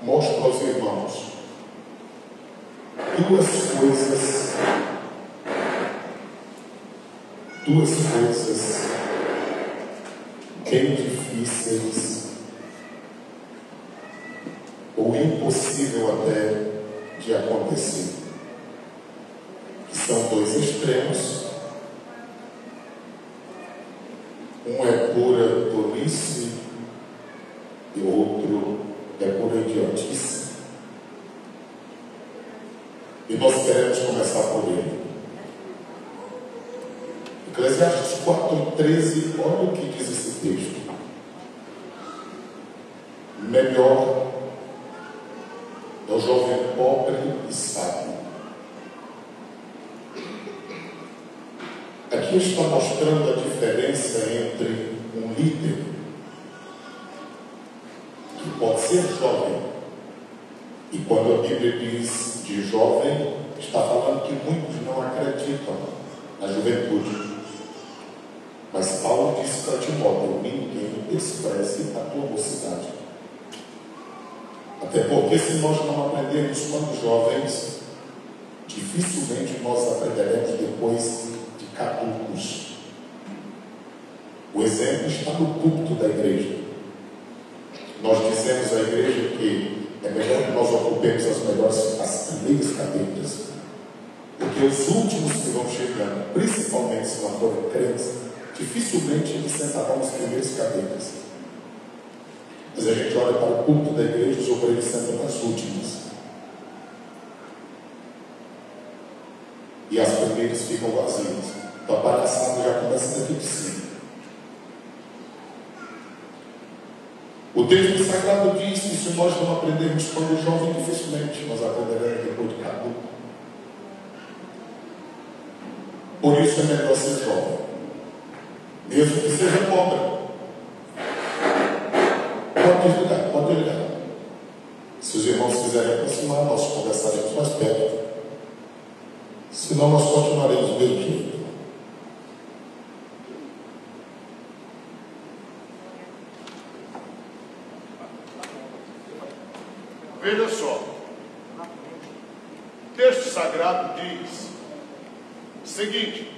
mostro aos irmãos duas coisas bem difíceis ou impossível até de acontecer, que são dois extremos. Um é pura tolice e o outro é pura idiotice. E nós queremos começar por ele. Eclesiastes 4:13, olha o que diz esse texto. Melhor é o jovem pobre e sábio. Aqui está mostrando a diferença entre um líder que pode ser jovem, e quando a Bíblia diz de jovem, está falando que muitos não acreditam na juventude. Mas Paulo disse para Timóteo: ninguém despreze a tua mocidade. Até porque se nós não aprendermos quando jovens, dificilmente nós aprenderemos depois de caducos. O exemplo está no púlpito da igreja. Nós dizemos à igreja que é melhor que nós ocupemos as primeiras cadeiras, porque os últimos que vão chegando, principalmente se não forem crentes, dificilmente eles sentarão nas primeiras cadeiras. Mas a gente olha para o púlpito da igreja, os obreiros sentam nas últimas. E as primeiras ficam vazias. Então a palhaçada já começa daqui de cima. O texto sagrado diz que se nós não aprendermos quando jovem, dificilmente nós aprenderemos depois de caduco. Por isso é melhor ser jovem, mesmo que seja pobre. Pode ligar. Se os irmãos quiserem aproximar, nós conversaremos mais perto. Senão nós continuaremos do mesmo jeito. Veja só, o texto sagrado diz o seguinte: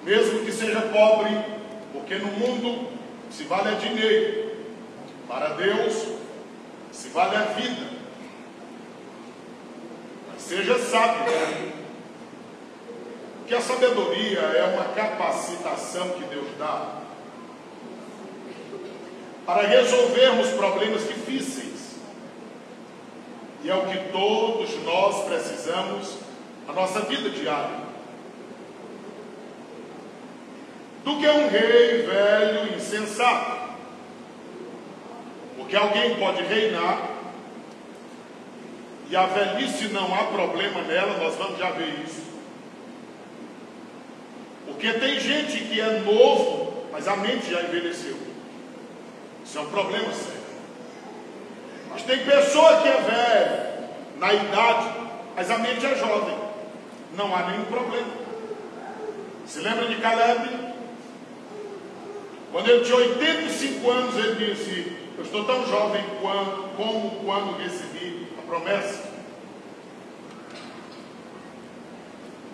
mesmo que seja pobre, porque no mundo se vale a dinheiro, para Deus se vale a vida, mas seja sábio, que a sabedoria é uma capacitação que Deus dá para resolvermos problemas difíceis, e é o que todos nós precisamos na nossa vida diária. Do que um rei velho e insensato, porque alguém pode reinar e a velhice não há problema nela, nós vamos já ver isso. Porque tem gente que é novo, mas a mente já envelheceu. Isso é um problema sério. Mas tem pessoa que é velha na idade, mas a mente é jovem. Não há nenhum problema. Se lembra de Caleb? Quando ele tinha 85 anos, ele disse: eu estou tão jovem como quando recebi a promessa.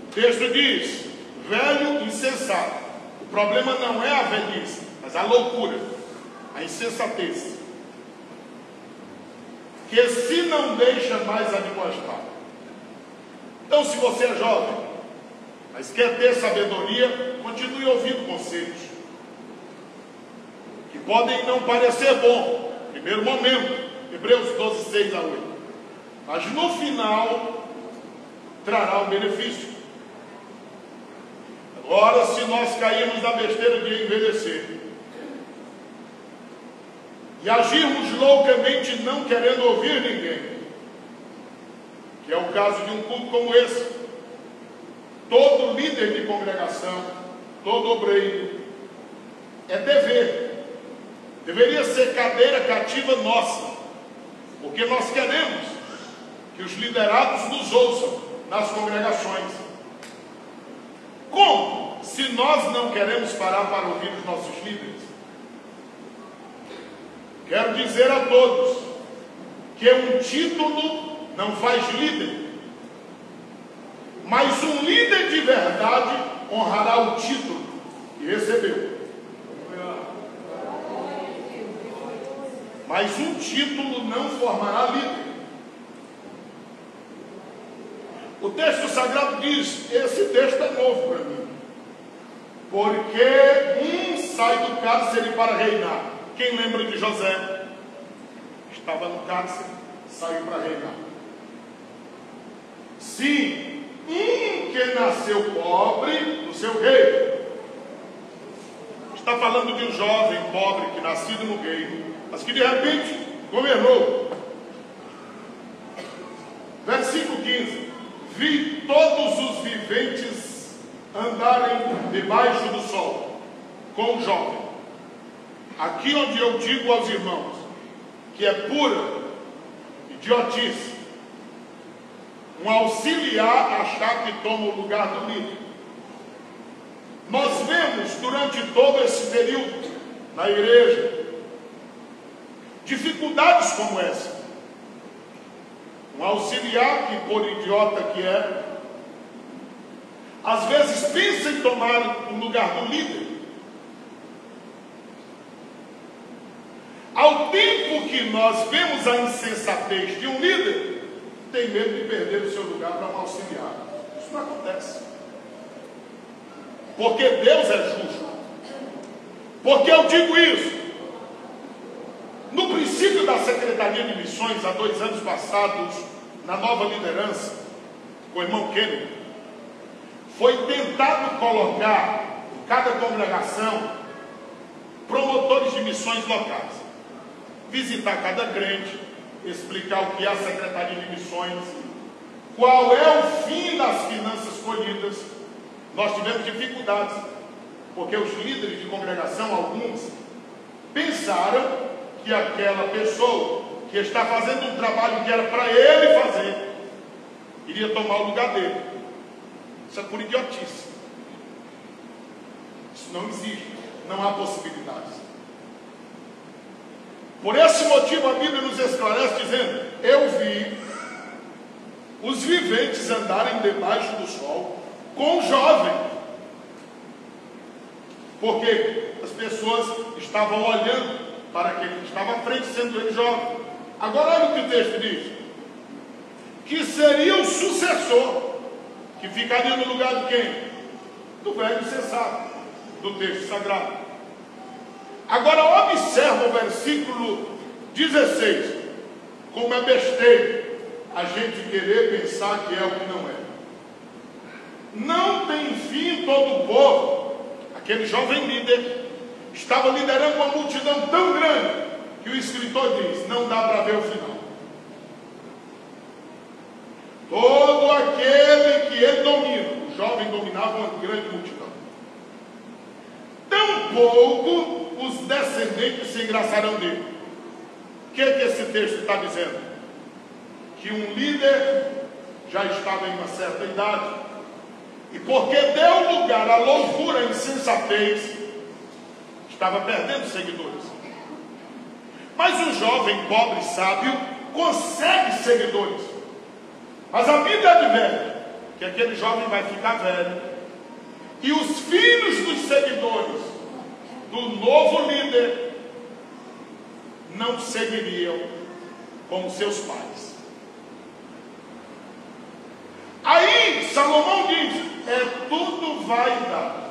O texto diz: velho insensato. O problema não é a velhice, mas a loucura, a insensatez, que se não deixa mais admoestar. Então, se você é jovem, mas quer ter sabedoria, continue ouvindo conselhos, que podem não parecer bom, no primeiro momento, Hebreus 12, 6 a 8, mas no final, trará um benefício. Agora, se nós cairmos na besteira de envelhecer, e agirmos loucamente não querendo ouvir ninguém, que é o caso de um culto como esse, todo líder de congregação, todo obreiro, é deveria ser cadeira cativa nossa, porque nós queremos que os liderados nos ouçam nas congregações. Como? Se nós não queremos parar para ouvir os nossos líderes. Quero dizer a todos que um título não faz líder, mas um líder de verdade honrará o título que recebeu. Mas um título não formará líder. O texto sagrado diz, esse texto é novo para mim, porque um sai do cárcere para reinar. Quem lembra de José? Estava no cárcere, saiu para reinar. Sim, um que nasceu pobre no seu reino. Está falando de um jovem pobre que nascido no reino, mas que de repente governou. Versículo 15: vi todos os viventes andarem debaixo do sol, com o jovem. Aqui onde eu digo aos irmãos que é pura idiotice um auxiliar achar que toma o lugar do líder. Nós vemos durante todo esse período na igreja dificuldades como essa. Um auxiliar que, por idiota que é, às vezes pensa em tomar o lugar do líder. Ao tempo que nós vemos a insensatez de um líder, tem medo de perder o seu lugar para um auxiliar. Isso não acontece. Porque Deus é justo. Porque eu digo isso. No princípio da Secretaria de Missões, há 2 anos passados, na nova liderança, com o irmão Kennedy, foi tentado colocar em cada congregação promotores de missões locais. Visitar cada crente, explicar o que é a Secretaria de Missões, qual é o fim das finanças colhidas. Nós tivemos dificuldades, porque os líderes de congregação, alguns, pensaram que aquela pessoa que está fazendo um trabalho que era para ele fazer, iria tomar o lugar dele. Isso é por idiotice. Isso não existe, não há possibilidades. Por esse motivo a Bíblia nos esclarece dizendo: eu vi os viventes andarem debaixo do sol com o jovem, porque as pessoas estavam olhando para aquele que estava à frente, sendo ele jovem. Agora olha o que o texto diz: que seria o sucessor, que ficaria no lugar de quem? Do velho sensato, do texto sagrado. Agora observa o versículo 16, como é besteira a gente querer pensar que é o que não é. Não tem fim todo o povo. Aquele jovem líder estava liderando uma multidão tão grande que o escritor diz: não dá para ver o final. Todo aquele que ele domina, o jovem dominava uma grande multidão. Tampouco os descendentes se engraçarão dele. O que esse texto está dizendo? Que um líder já estava em uma certa idade, e porque deu lugar à loucura e insensatez, estava perdendo seguidores. Mas um jovem pobre e sábio consegue seguidores. Mas a Bíblia adverte que aquele jovem vai ficar velho, e os filhos dos seguidores do novo líder não seguiriam como seus pais. Aí Salomão diz: é tudo vaidade.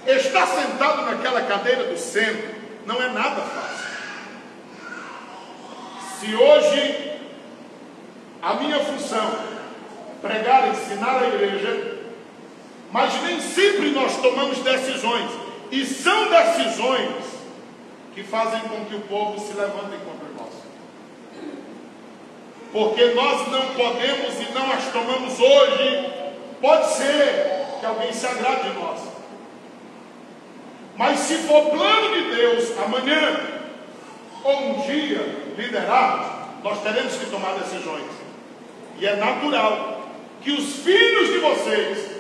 Estar sentado naquela cadeira do centro não é nada fácil. Se hoje a minha função é pregar, ensinar a igreja, mas nem sempre nós tomamos decisões, e são decisões que fazem com que o povo se levante contra nós, porque nós não podemos e não as tomamos hoje. Pode ser que alguém se agrade de nós, mas se for plano de Deus amanhã ou um dia liderarmos, nós teremos que tomar decisões, e é natural que os filhos de vocês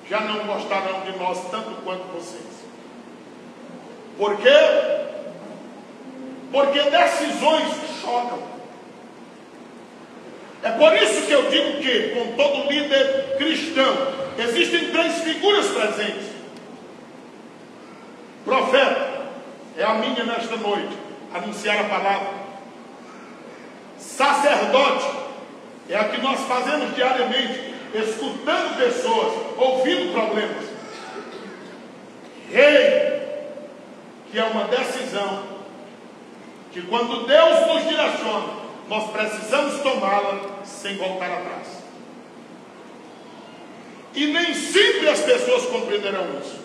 já não gostarão de nós tanto quanto vocês. Por quê? porque decisões chocam. É por isso que eu digo que, com todo líder cristão, existem três figuras presentes. Profeta, é a minha nesta noite, anunciar a palavra. Sacerdote, é a que nós fazemos diariamente, escutando pessoas, ouvindo problemas. Rei, que é uma decisão, que quando Deus nos direciona, nós precisamos tomá-la sem voltar atrás. E nem sempre as pessoas compreenderão isso.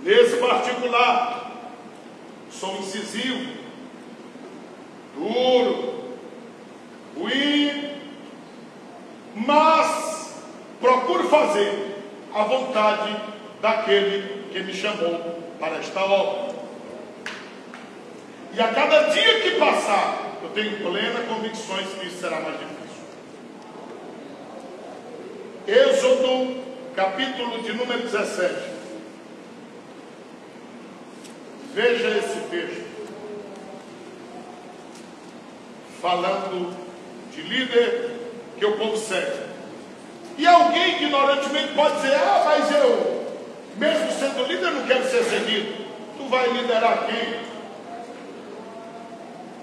Nesse particular, sou incisivo, duro, ruim, mas procuro fazer a vontade daquele que me chamou para esta obra. E a cada dia que passar, eu tenho plena convicção que isso será mais difícil. Êxodo, capítulo de número 17. Veja esse texto. Falando de líder que o povo segue. E alguém ignorantemente pode dizer: ah, mas eu, mesmo sendo líder, não quero ser seguido. Tu vai liderar quem?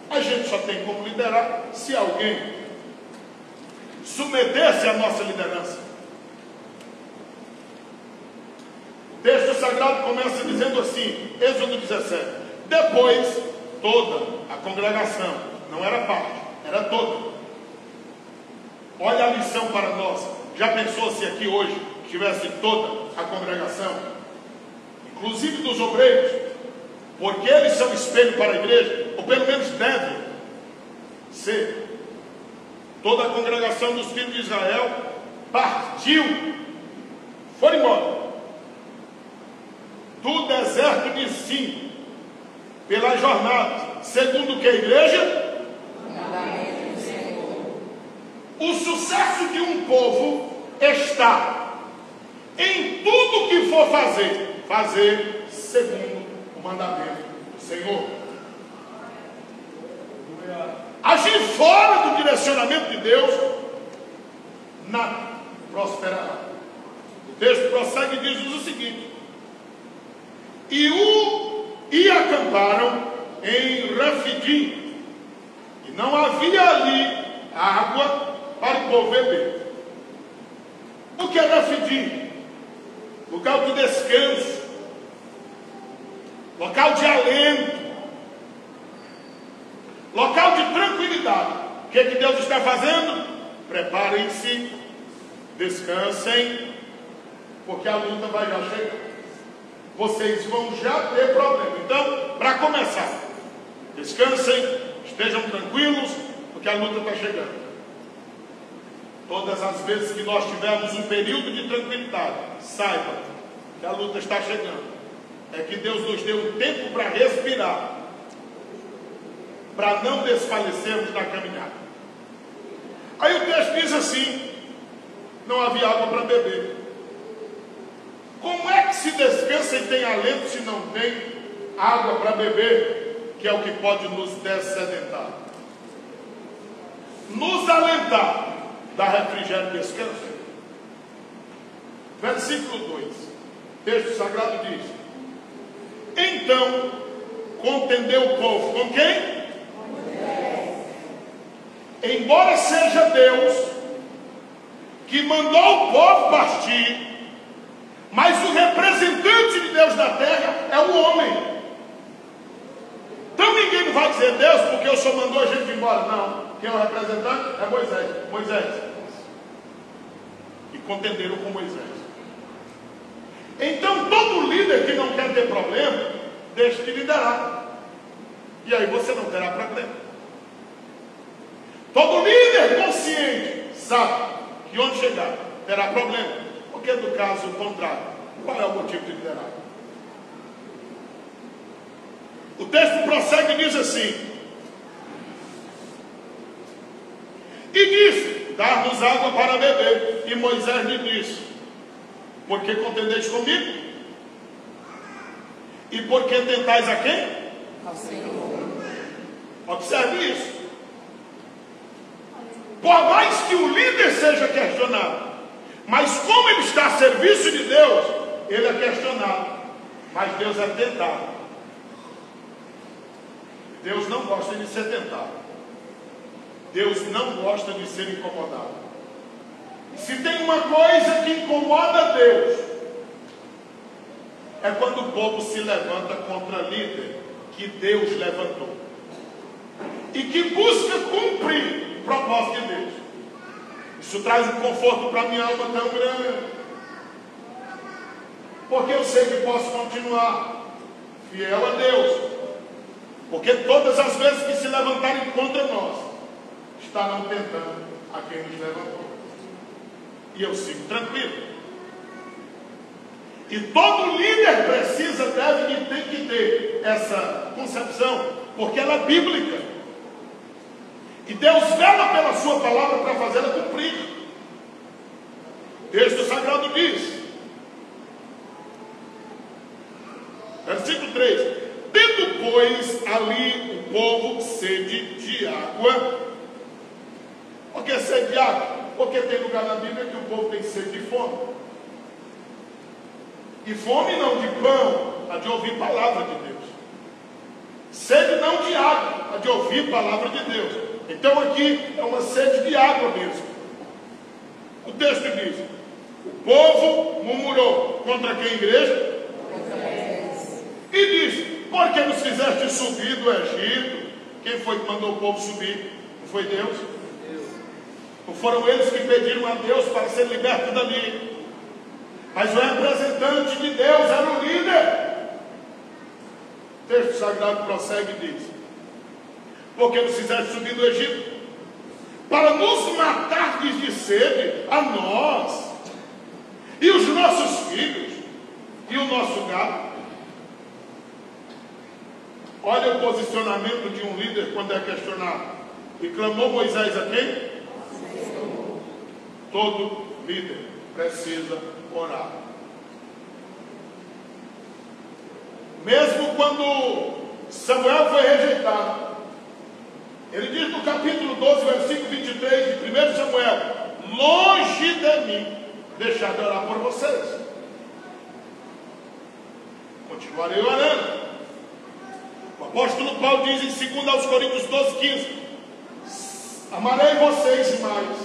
A gente só tem como liderar se alguém submeter-se à nossa liderança. O texto sagrado começa dizendo assim, Êxodo 17: depois toda a congregação, não era parte, era toda. Olha a lição para nós. Já pensou se aqui hoje tivesse toda a congregação, inclusive dos obreiros, porque eles são espelho para a igreja, ou pelo menos devem ser. Toda a congregação dos filhos de Israel partiu, foi embora do deserto de Sim, pela jornada, segundo que a igreja, o sucesso de um povo está em tudo que for fazer segundo o mandamento do Senhor. Agir fora do direcionamento de Deus, nada prosperará. O texto prossegue e diz o seguinte: e acamparam em Refidim, e não havia ali água para o povo beber. O que é Refidim? Local de descanso, local de alento, local de tranquilidade. O que é que Deus está fazendo? Preparem-se, descansem, porque a luta vai já chegar. Vocês vão já ter problema. Então, para começar, descansem, estejam tranquilos, porque a luta está chegando. Todas as vezes que nós tivermos um período de tranquilidade, saiba que a luta está chegando. É que Deus nos deu um tempo para respirar, para não desfalecermos na caminhada. Aí o texto diz assim: não havia água para beber. Como é que se descansa e tem alento se não tem água para beber, que é o que pode nos dessedentar? Nos alentar da refrigério e descanso. Versículo 2, texto sagrado diz: então contendeu o povo com quem? Embora seja Deus que mandou o povo partir, mas o representante de Deus na terra é o homem. Então ninguém vai dizer: Deus, porque o Senhor mandou a gente embora. Não, quem é o representante é Moisés. E contenderam com Moisés. Então todo líder que não quer ter problema, deixe de liderar, e aí você não terá problema. Todo líder consciente sabe que onde chegar terá problema, porque do caso contrário, qual é o motivo de liderar? O texto prossegue e diz assim: e disse: dar-nos água para beber. E Moisés lhe disse: por que contendeis comigo? E por que tentais a quem? ao Senhor. Observe isso. Por mais que o líder seja questionado, mas como ele está a serviço de Deus, ele é questionado, mas Deus é tentado. Deus não gosta de ser tentado. Deus não gosta de ser incomodado. E se tem uma coisa que incomoda Deus, é quando o povo se levanta contra líder que Deus levantou e que busca cumprir o propósito de Deus. Isso traz um conforto para a minha alma tão grande, porque eu sei que posso continuar fiel a Deus, porque todas as vezes que se levantarem contra nós, estarão tentando a quem nos levantou, e eu sigo tranquilo. E todo líder precisa, deve e tem que ter essa concepção, porque ela é bíblica. E Deus vela pela sua palavra para fazê-la cumprir. O texto sagrado diz, versículo 3: tendo, pois, ali o povo sede de água. Por que sede de água? Porque tem lugar na Bíblia que o povo tem sede de fome. E fome não de pão, a de ouvir palavra de Deus. Sede não de água, a de ouvir palavra de Deus. Então aqui é uma sede de água mesmo. O texto diz: o povo murmurou contra quem, igreja? E diz: por que nos fizeste subir do Egito? Quem foi que mandou o povo subir? Não foi Deus? Não foram eles que pediram a Deus para ser libertos dali? Mas o representante de Deus era o líder. O texto sagrado prossegue e diz: porque nos fizeste subir do Egito para nos matar de sede, a nós e os nossos filhos e o nosso gado. Olha o posicionamento de um líder quando é questionado. E clamou Moisés a quem? Todo líder precisa orar. Mesmo quando Samuel foi rejeitado, ele diz no capítulo 12, versículo 23 de 1 Samuel: longe de mim deixar de orar por vocês. Continuarei orando. O apóstolo Paulo diz em 2 Coríntios 12, 15: amarei vocês mais,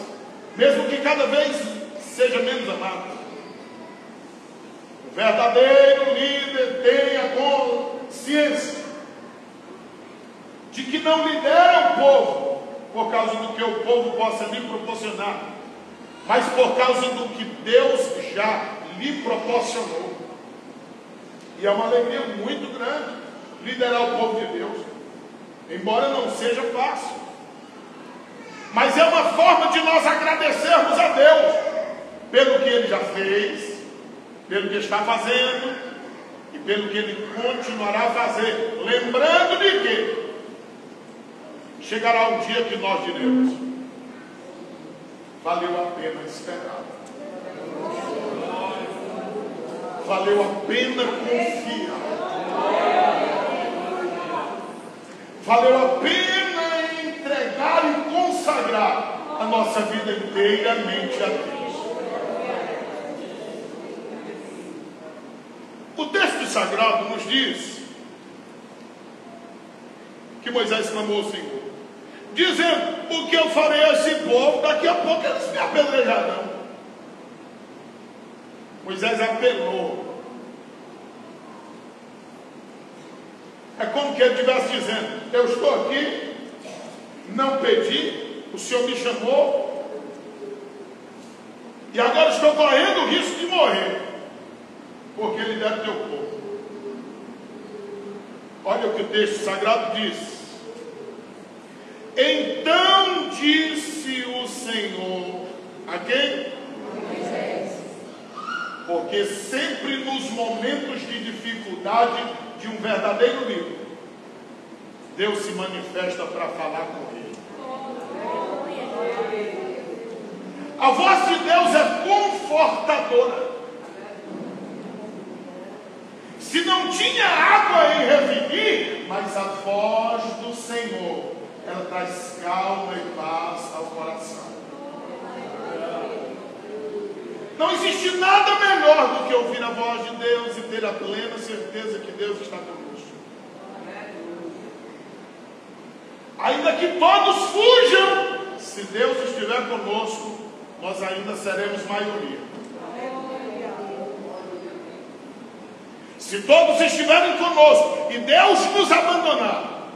mesmo que cada vez seja menos amado. O verdadeiro líder tenha consciência de que não lidera o povo por causa do que o povo possa lhe proporcionar, mas por causa do que Deus já lhe proporcionou. E é uma alegria muito grande liderar o povo de Deus, embora não seja fácil, mas é uma forma de nós agradecermos a Deus pelo que Ele já fez, pelo que está fazendo e pelo que Ele continuará a fazer, lembrando de que chegará um dia que nós diremos: valeu a pena esperar, valeu a pena confiar, valeu a pena entregar e consagrar a nossa vida inteiramente a Deus. O texto sagrado nos diz que Moisés clamou ao Senhor, dizendo: o que eu farei a esse povo? Daqui a pouco eles me apedrejarão. Moisés apelou. É como que ele estivesse dizendo: eu estou aqui, não pedi, o Senhor me chamou, e agora estou correndo o risco de morrer, porque Ele deve teu povo. Olha o que o texto sagrado diz: então disse o Senhor a quem? Porque sempre nos momentos de dificuldade de um verdadeiro líder, Deus se manifesta para falar com ele. A voz de Deus é confortadora. Se não tinha água em Refidi, mas Mas a voz do Senhor, ela traz calma e paz ao coração. Não existe nada melhor do que ouvir a voz de Deus e ter a plena certeza que Deus está conosco. Ainda que todos fujam, se Deus estiver conosco, nós ainda seremos maioria. Se todos estiverem conosco e Deus nos abandonar,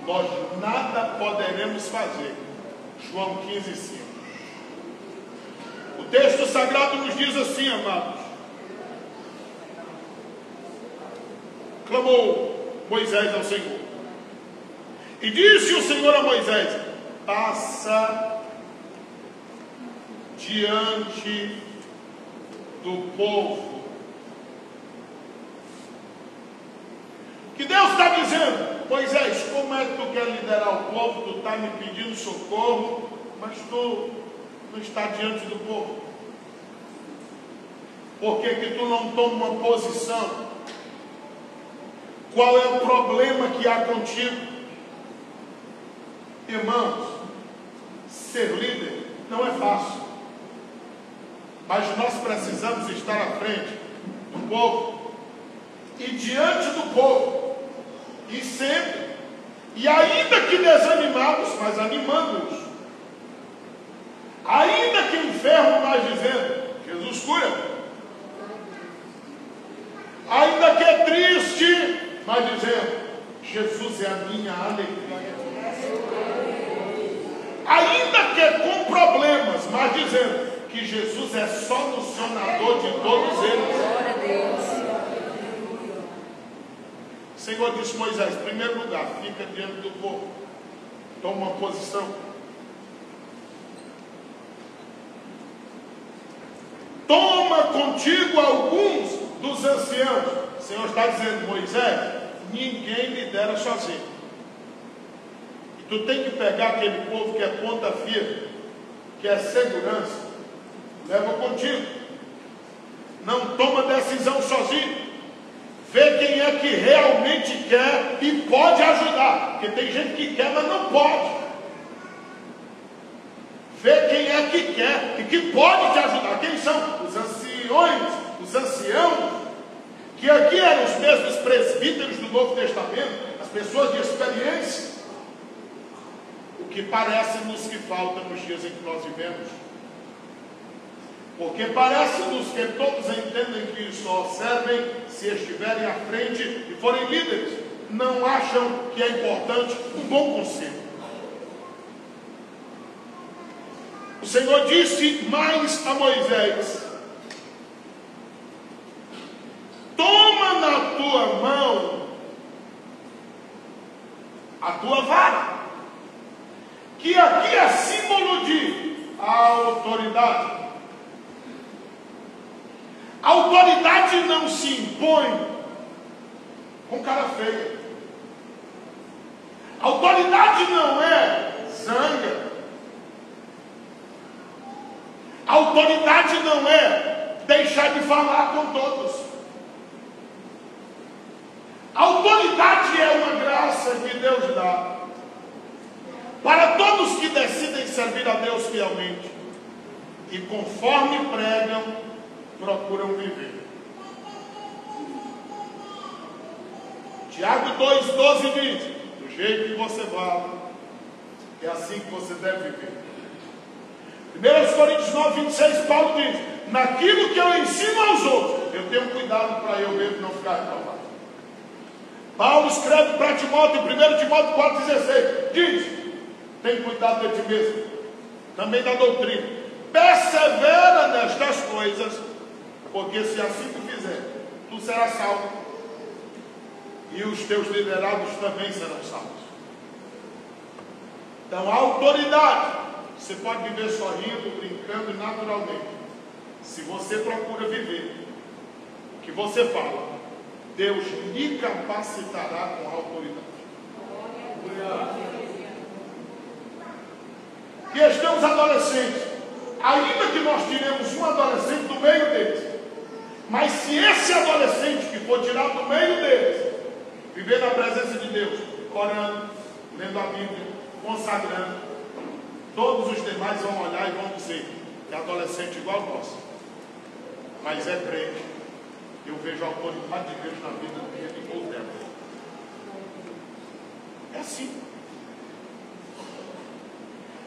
nós nada poderemos fazer. João 15:5. O texto sagrado nos diz assim, amados. Clamou Moisés ao Senhor. E disse o Senhor a Moisés: passa diante do povo. Que Deus está dizendo: Moisés, como é que tu quer liderar o povo? Tu está me pedindo socorro, mas tu não está diante do povo. Por que que tu não toma uma posição? Qual é o problema que há contigo? Irmãos, ser líder não é fácil, mas nós precisamos estar à frente do povo e diante do povo, e sempre, e ainda que desanimados, mas animando-os, ainda que enfermo, mas dizendo: Jesus cura, ainda que é triste, mas dizendo: Jesus é a minha alegria. Ainda que é com problemas, mas dizendo que Jesus é solucionador de todos eles. O Senhor disse a Moisés: em primeiro lugar, fica diante do povo, toma uma posição. Toma contigo alguns dos anciãos. O Senhor está dizendo: Moisés, ninguém lidera sozinho. E tu tem que pegar aquele povo que é ponta firme, que é segurança, leva contigo. Não toma decisão sozinho. Vê quem é que realmente quer e pode ajudar. Porque tem gente que quer, mas não pode. Vê quem é que quer e que pode te ajudar. Quem são? Os anciões, os anciãos, que aqui eram os mesmos presbíteros do Novo Testamento, as pessoas de experiência. O que parece-nos que falta nos dias em que nós vivemos. Porque parece-nos que todos entendem que só servem se estiverem à frente e forem líderes. Não acham que é importante um bom conselho. O Senhor disse mais a Moisés: toma na tua mão a tua vara, que aqui é símbolo de autoridade. A autoridade não se impõe com cara feia. A autoridade não é zanga. A autoridade não é deixar de falar com todos. A autoridade é uma graça que Deus dá para todos que decidem servir a Deus fielmente e conforme pregam, procuram viver. Tiago 2,12 diz: do jeito que você fala, é assim que você deve viver. 1 Coríntios 9,26, Paulo diz: naquilo que eu ensino aos outros, eu tenho cuidado para eu mesmo não ficar reprovado. Paulo escreve para Timóteo, em 1 Timóteo 4,16, diz: tem cuidado de ti mesmo, também da doutrina, persevera nestas coisas, porque se assim tu fizer, tu serás salvo, e os teus liderados também serão salvos. Então a autoridade, você pode viver sorrindo, brincando e naturalmente. Se você procura viver o que você fala, Deus lhe capacitará com a autoridade. Questão dos adolescentes. Ainda que nós tiremos um adolescente do meio deles, mas se esse adolescente que for tirado do meio deles viver na presença de Deus, orando, lendo a Bíblia, consagrando. Todos os demais vão olhar e vão dizer que é adolescente igual nós, mas é crente. Eu vejo a autoridade de Deus na vida dele ou dela. É assim.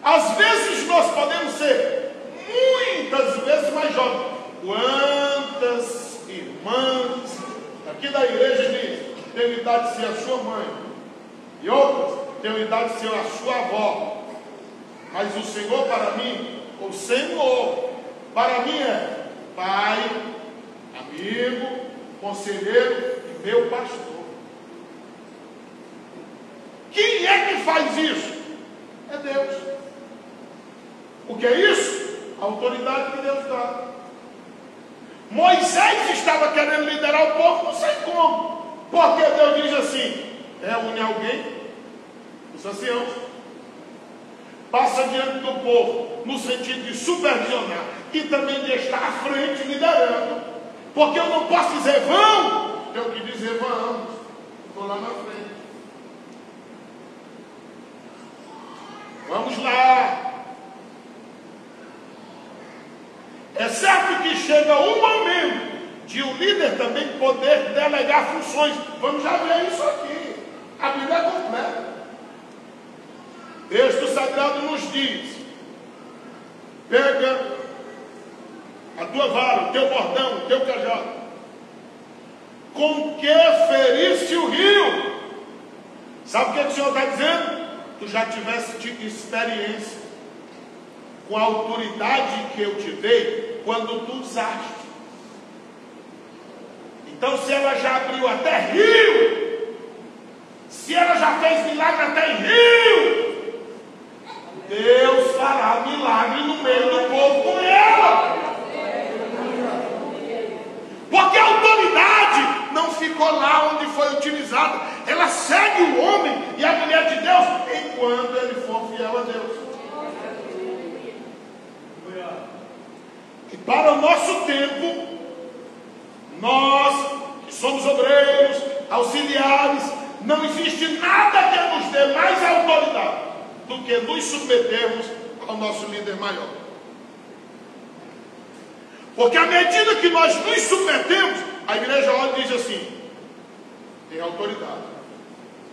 Às vezes nós podemos ser muitas vezes mais jovens. Quantas irmãs aqui da igreja diz, tem idade de ser a sua mãe, e outras tem idade de ser a sua avó, mas o Senhor para mim, o Senhor para mim é pai, amigo, conselheiro e meu pastor. Quem é que faz isso? É Deus. O que é isso? A autoridade que Deus dá. Moisés estava querendo liderar o povo, não sei como, porque Deus diz assim: reúne alguém, os anciãos, passa diante do povo, no sentido de supervisionar e também de estar à frente liderando, porque eu não posso dizer vão, tenho que dizer vamos, estou lá na frente. Vamos lá. É certo que chega um momento de o líder também poder delegar funções. Vamos já ver isso aqui. A Bíblia é completa. O texto sagrado nos diz: pega a tua vara, o teu bordão, o teu cajado, com que feriste o rio. Sabe o que o Senhor está dizendo? Tu já tivesse tido experiência com a autoridade que eu te dei quando tu usaste. Então, se ela já abriu até rio, se ela já fez milagre até em rio, Deus fará milagre no meio do povo com ela. Porque a autoridade não ficou lá onde foi utilizada, ela segue o homem e a mulher de Deus enquanto ele for fiel a Deus. E para o nosso tempo, nós que somos obreiros, auxiliares, não existe nada que nos dê mais autoridade do que nos submetermos ao nosso líder maior. Porque à medida que nós nos submetemos, a igreja olha e diz assim: tem autoridade,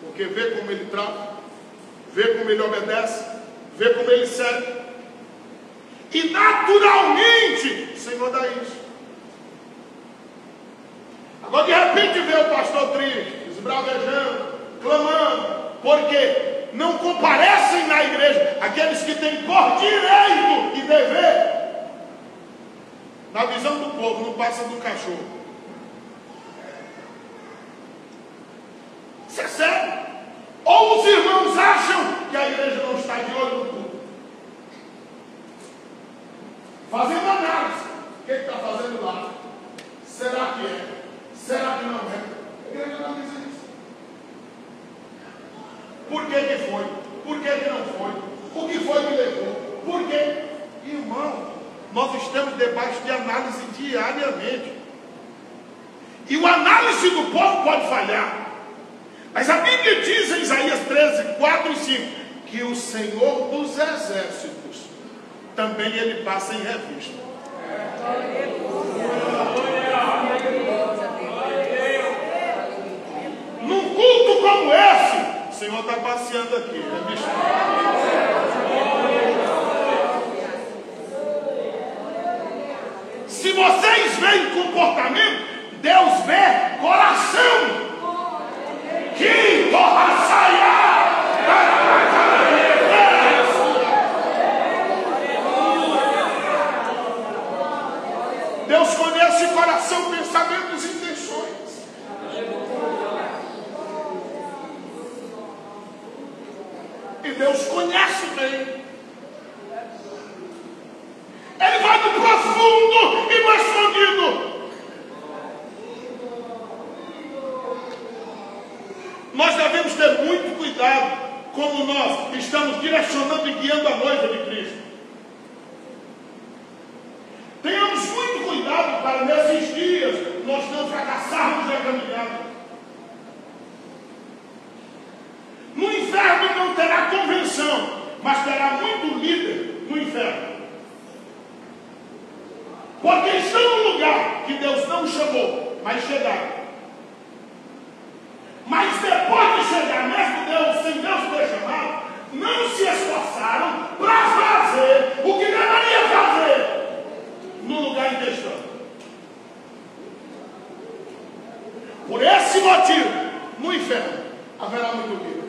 porque vê como ele trata, vê como ele obedece, vê como ele serve. E naturalmente o Senhor dá isso. Agora de repente vê o pastor triste, esbravejando, clamando, porque não comparecem na igreja aqueles que têm por direito e dever. Na visão do povo não passa do cachorro. Isso é sério. Ou os irmãos acham que a igreja não está de olho no povo, fazendo análise. O que está fazendo lá? Será que é? Será que não é? A igreja analisa isso. Por que foi? Por que não foi? O que foi que levou? Por quê? Irmão, nós estamos debaixo de análise diariamente. E o análise do povo pode falhar. Mas a Bíblia diz em Isaías 13, 4 e 5, que o Senhor dos exércitos também ele passa em revista. Num culto como esse, o Senhor está passeando aqui, revistando. Se vocês veem comportamento, Deus vê coração. Que torraçaia! Deus conhece coração, pensamentos e intenções. E Deus conhece bem. Ele vai do profundo e do escondido. Nós devemos ter muito cuidado como nós estamos direcionando e guiando a noiva de Cristo. Tenhamos muito cuidado para nesses dias nós não fracassarmos na caminhada. mas terá muito líder no inferno. Porque estão num lugar que Deus não chamou, mas chegaram. Mas depois de chegar, mesmo Deus, sem Deus ter chamado, não se esforçaram para fazer o que deveria fazer no lugar em questão. Por esse motivo, no inferno haverá muito líder.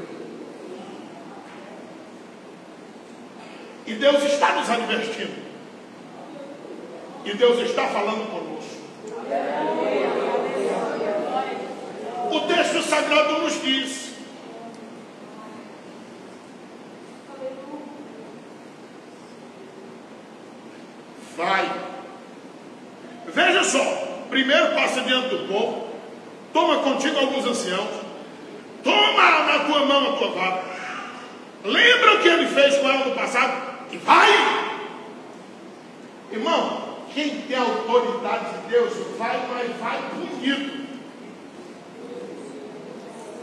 E Deus está nos advertindo. E Deus está falando conosco. O texto sagrado nos diz: vai. Veja só, primeiro passa diante do povo, toma contigo alguns anciãos, toma na tua mão a tua vara, lembra o que ele fez com ela no passado e vai. Irmão, quem tem a autoridade de Deus vai, mas vai bonito.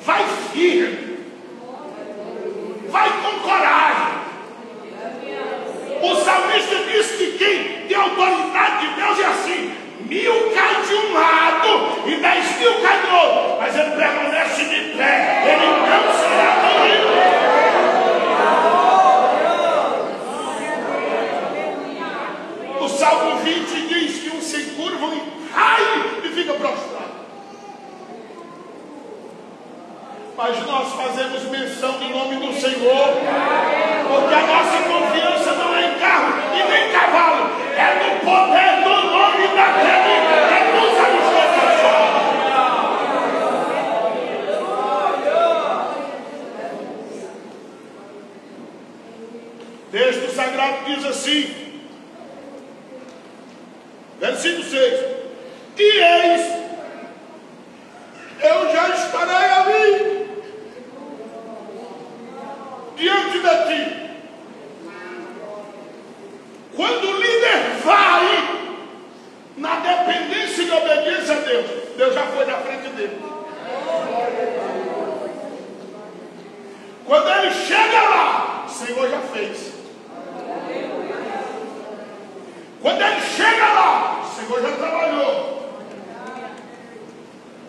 Vai firme. Vai com coragem. O salmista diz que quem tem a autoridade de Deus é assim: 1000 cai de um lado e 10.000 cai do outro, mas ele permanece de pé, ele não será caído. O Salmo 20 diz que um se curva e cai e fica prostrado. Mas nós fazemos menção do nome do Senhor, porque a nossa confiança não é em carro e nem em cavalo, é no poder do nome daquele que nos abençoa. Texto sagrado diz assim, versículo 6: e eis, eu já estarei ali, diante de ti. Quando o líder vai na dependência e obediência a Deus, Deus já foi na frente dele. Quando ele chega lá, o Senhor já fez. Quando ele chega lá, o Senhor já trabalhou.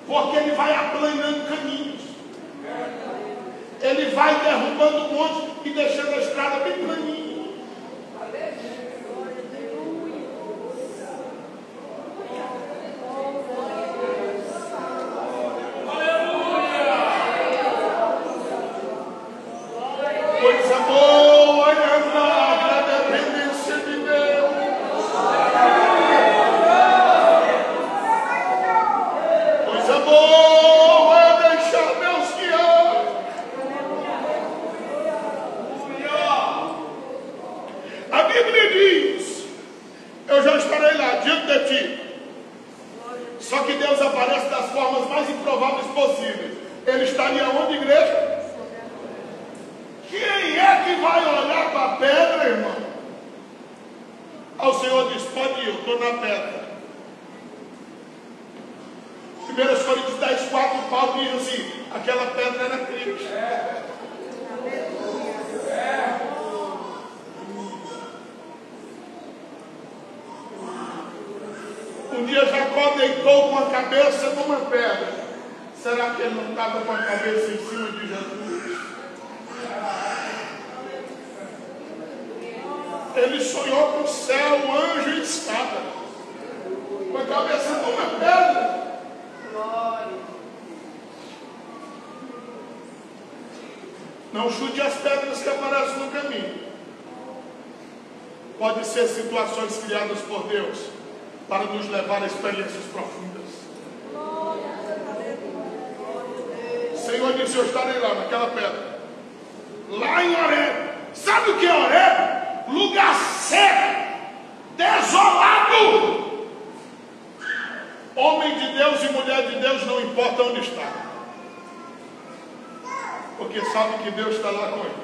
Porque ele vai aplanando caminhos. Ele vai derrubando um monte e deixando a estrada bem planinha. Coisa boa é andar na dependência de Deus. Coisa boa é deixar Deus guiar. A Bíblia diz: eu já estarei lá diante de ti. Só que Deus aparece das formas mais improváveis possíveis. Ele estaria onde, igreja? Quem é que vai olhar para a pedra, irmão? O Senhor diz: pode ir, eu estou na pedra. 1 Coríntios 10:4, Paulo diz assim: aquela pedra era Cristo. Um dia Jacó deitou com a cabeça numa pedra. Será que ele não estava com a cabeça em cima de Jesus? Ele sonhou com o céu, o anjo e escada, com a cabeça numa pedra. Não chute as pedras que aparecem no caminho. Pode ser situações criadas por Deus para nos levar a experiências profundas. O Senhor disse: eu estarei lá naquela pedra, lá em Horebe. Sabe o que é Horebe? Lugar seco, desolado. Homem de Deus e mulher de Deus, não importa onde está, porque sabe que Deus está lá com ele.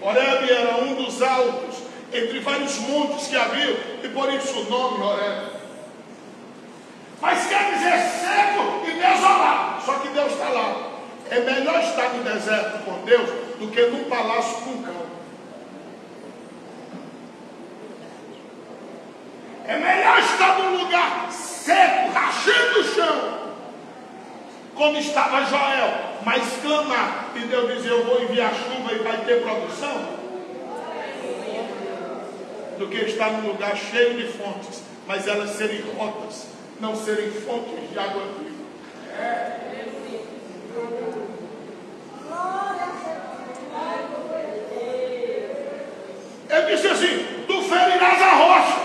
Horebe era um dos altos entre vários montes que havia, e por isso o nome Horebe. Mas quer dizer seco e desolado. Só que Deus está lá. É melhor estar no deserto com Deus do que num palácio com um cão. É melhor estar num lugar seco, rachando o chão, como estava Joel, mas clamar e Deus dizer: eu vou enviar chuva e vai ter produção, do que estar num lugar cheio de fontes, mas elas serem rotas, não serem fontes de água viva. Ele disse assim: tu ferirás a rocha,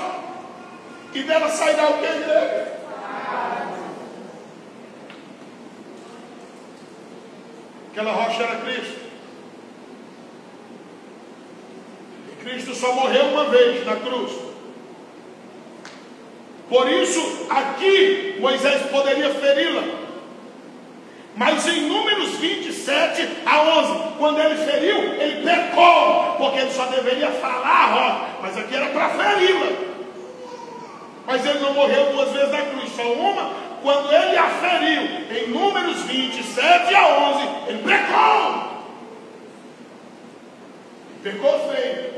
e dela sairá o que, igreja? Aquela rocha era Cristo. E Cristo só morreu uma vez na cruz. Por isso, aqui Moisés poderia feri-la. Mas em Números 27 a 11, quando ele feriu, ele pecou, porque ele só deveria falar a rocha, mas aqui era para feri-la. Mas ele não morreu duas vezes na cruz, só uma, quando ele a feriu, em Números 27 a 11, ele pecou. Pecou feio.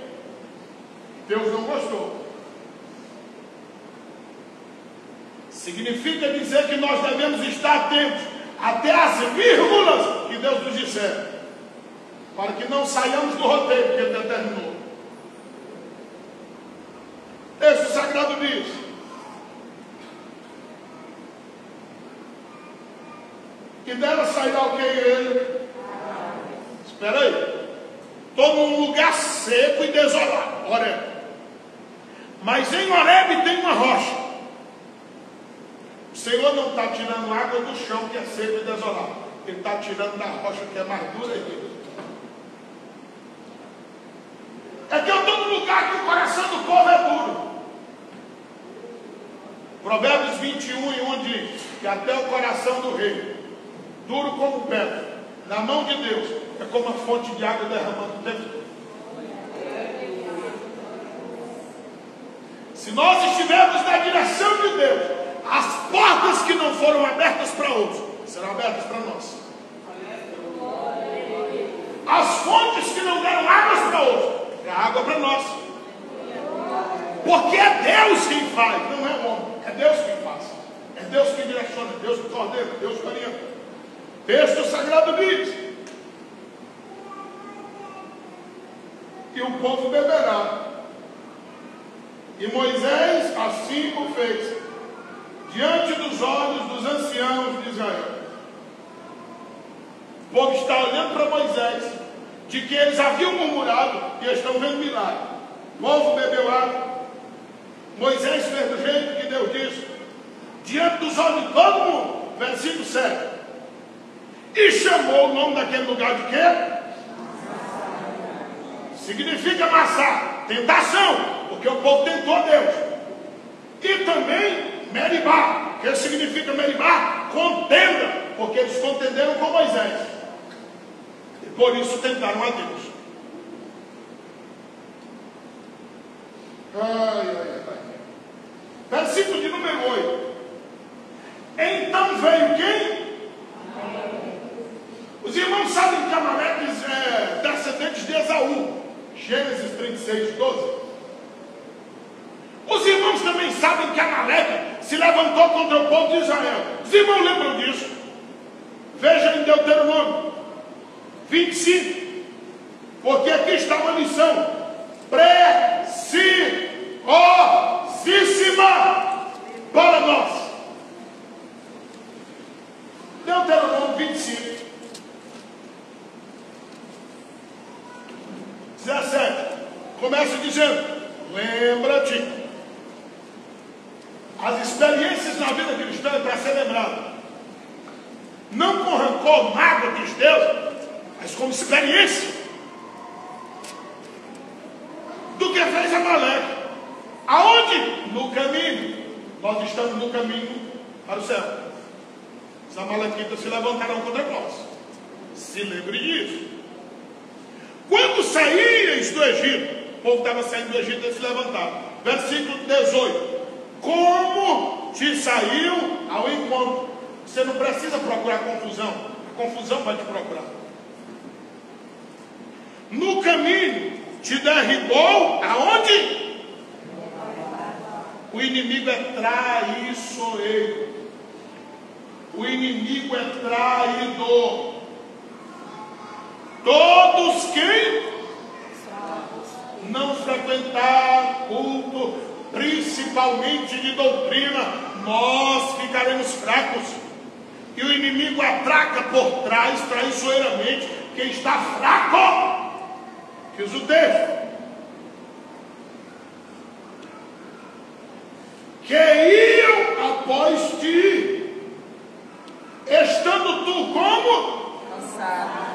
Deus não gostou. Significa dizer que nós devemos estar atentos até as vírgulas que Deus nos disser, para que não saiamos do roteiro que Ele determinou. Texto sagrado diz: que dela sairá o que ele? Espera aí. Estou num lugar seco e desolado, Horebe. Mas em Horebe tem uma rocha. O Senhor não está tirando água do chão que é seco e desolado. Ele está tirando da rocha que é mais dura e viva. É que eu estou num lugar que o coração do povo é duro. Provérbios 21:1 diz que até o coração do rei, duro como pedra, na mão de Deus, é como uma fonte de água derramando o tempo todo. Se nós estivermos na direção de Deus, as portas que não foram abertas para outros serão abertas para nós. As fontes que não deram águas para outros, é água para nós. Porque é Deus quem faz, não é o homem. É Deus quem faz. É Deus que direciona, é Deus que coordena, é Deus que orienta. Texto sagrado diz: e o povo beberá. E Moisés assim o fez, diante dos olhos dos anciãos de Israel. O povo está olhando para Moisés, de que eles haviam murmurado e estão vendo milagre. O povo bebeu água. Moisés fez do jeito que Deus disse, diante dos olhos de todo mundo. Versículo 7. E chamou o nome daquele lugar de quê? Significa amassar, tentação, porque o povo tentou a Deus. E também Meribá, que significa Meribá, contenda, porque eles contenderam com Moisés. E por isso tentaram a Deus. Versículo de número 8. Então veio quem? Os irmãos sabem que Amaleque é descendentes de Esaú. Gênesis 36, 12. Os irmãos também sabem que Amaleque se levantou contra o povo de Israel. Os irmãos lembram disso? Veja em Deuteronômio 25. Porque aqui está uma lição preciosíssima para nós. Deuteronômio 25, 17. Começa dizendo: lembra-te. As experiências na vida cristã é para ser lembrado. Não com rancor, mágoa, tristeza, mas como experiência do que fez Amaleque. Aonde? No caminho. Nós estamos no caminho para o céu. Os amalequitas se levantarão contra nós. Se lembre disso. Quando saíais do Egito, o povo estava saindo do Egito, eles se levantaram. Versículo 18. Como te saiu ao encontro? Você não precisa procurar confusão. A confusão vai te procurar. No caminho te derribou aonde? O inimigo é traiçoeiro. O inimigo é traidor. Todos que não frequentar culto, principalmente de doutrina, nós ficaremos fracos. E o inimigo atraca por trás, traiçoeiramente, quem está fraco. Diz o texto. Que iam após ti, estando tu como? Cansado.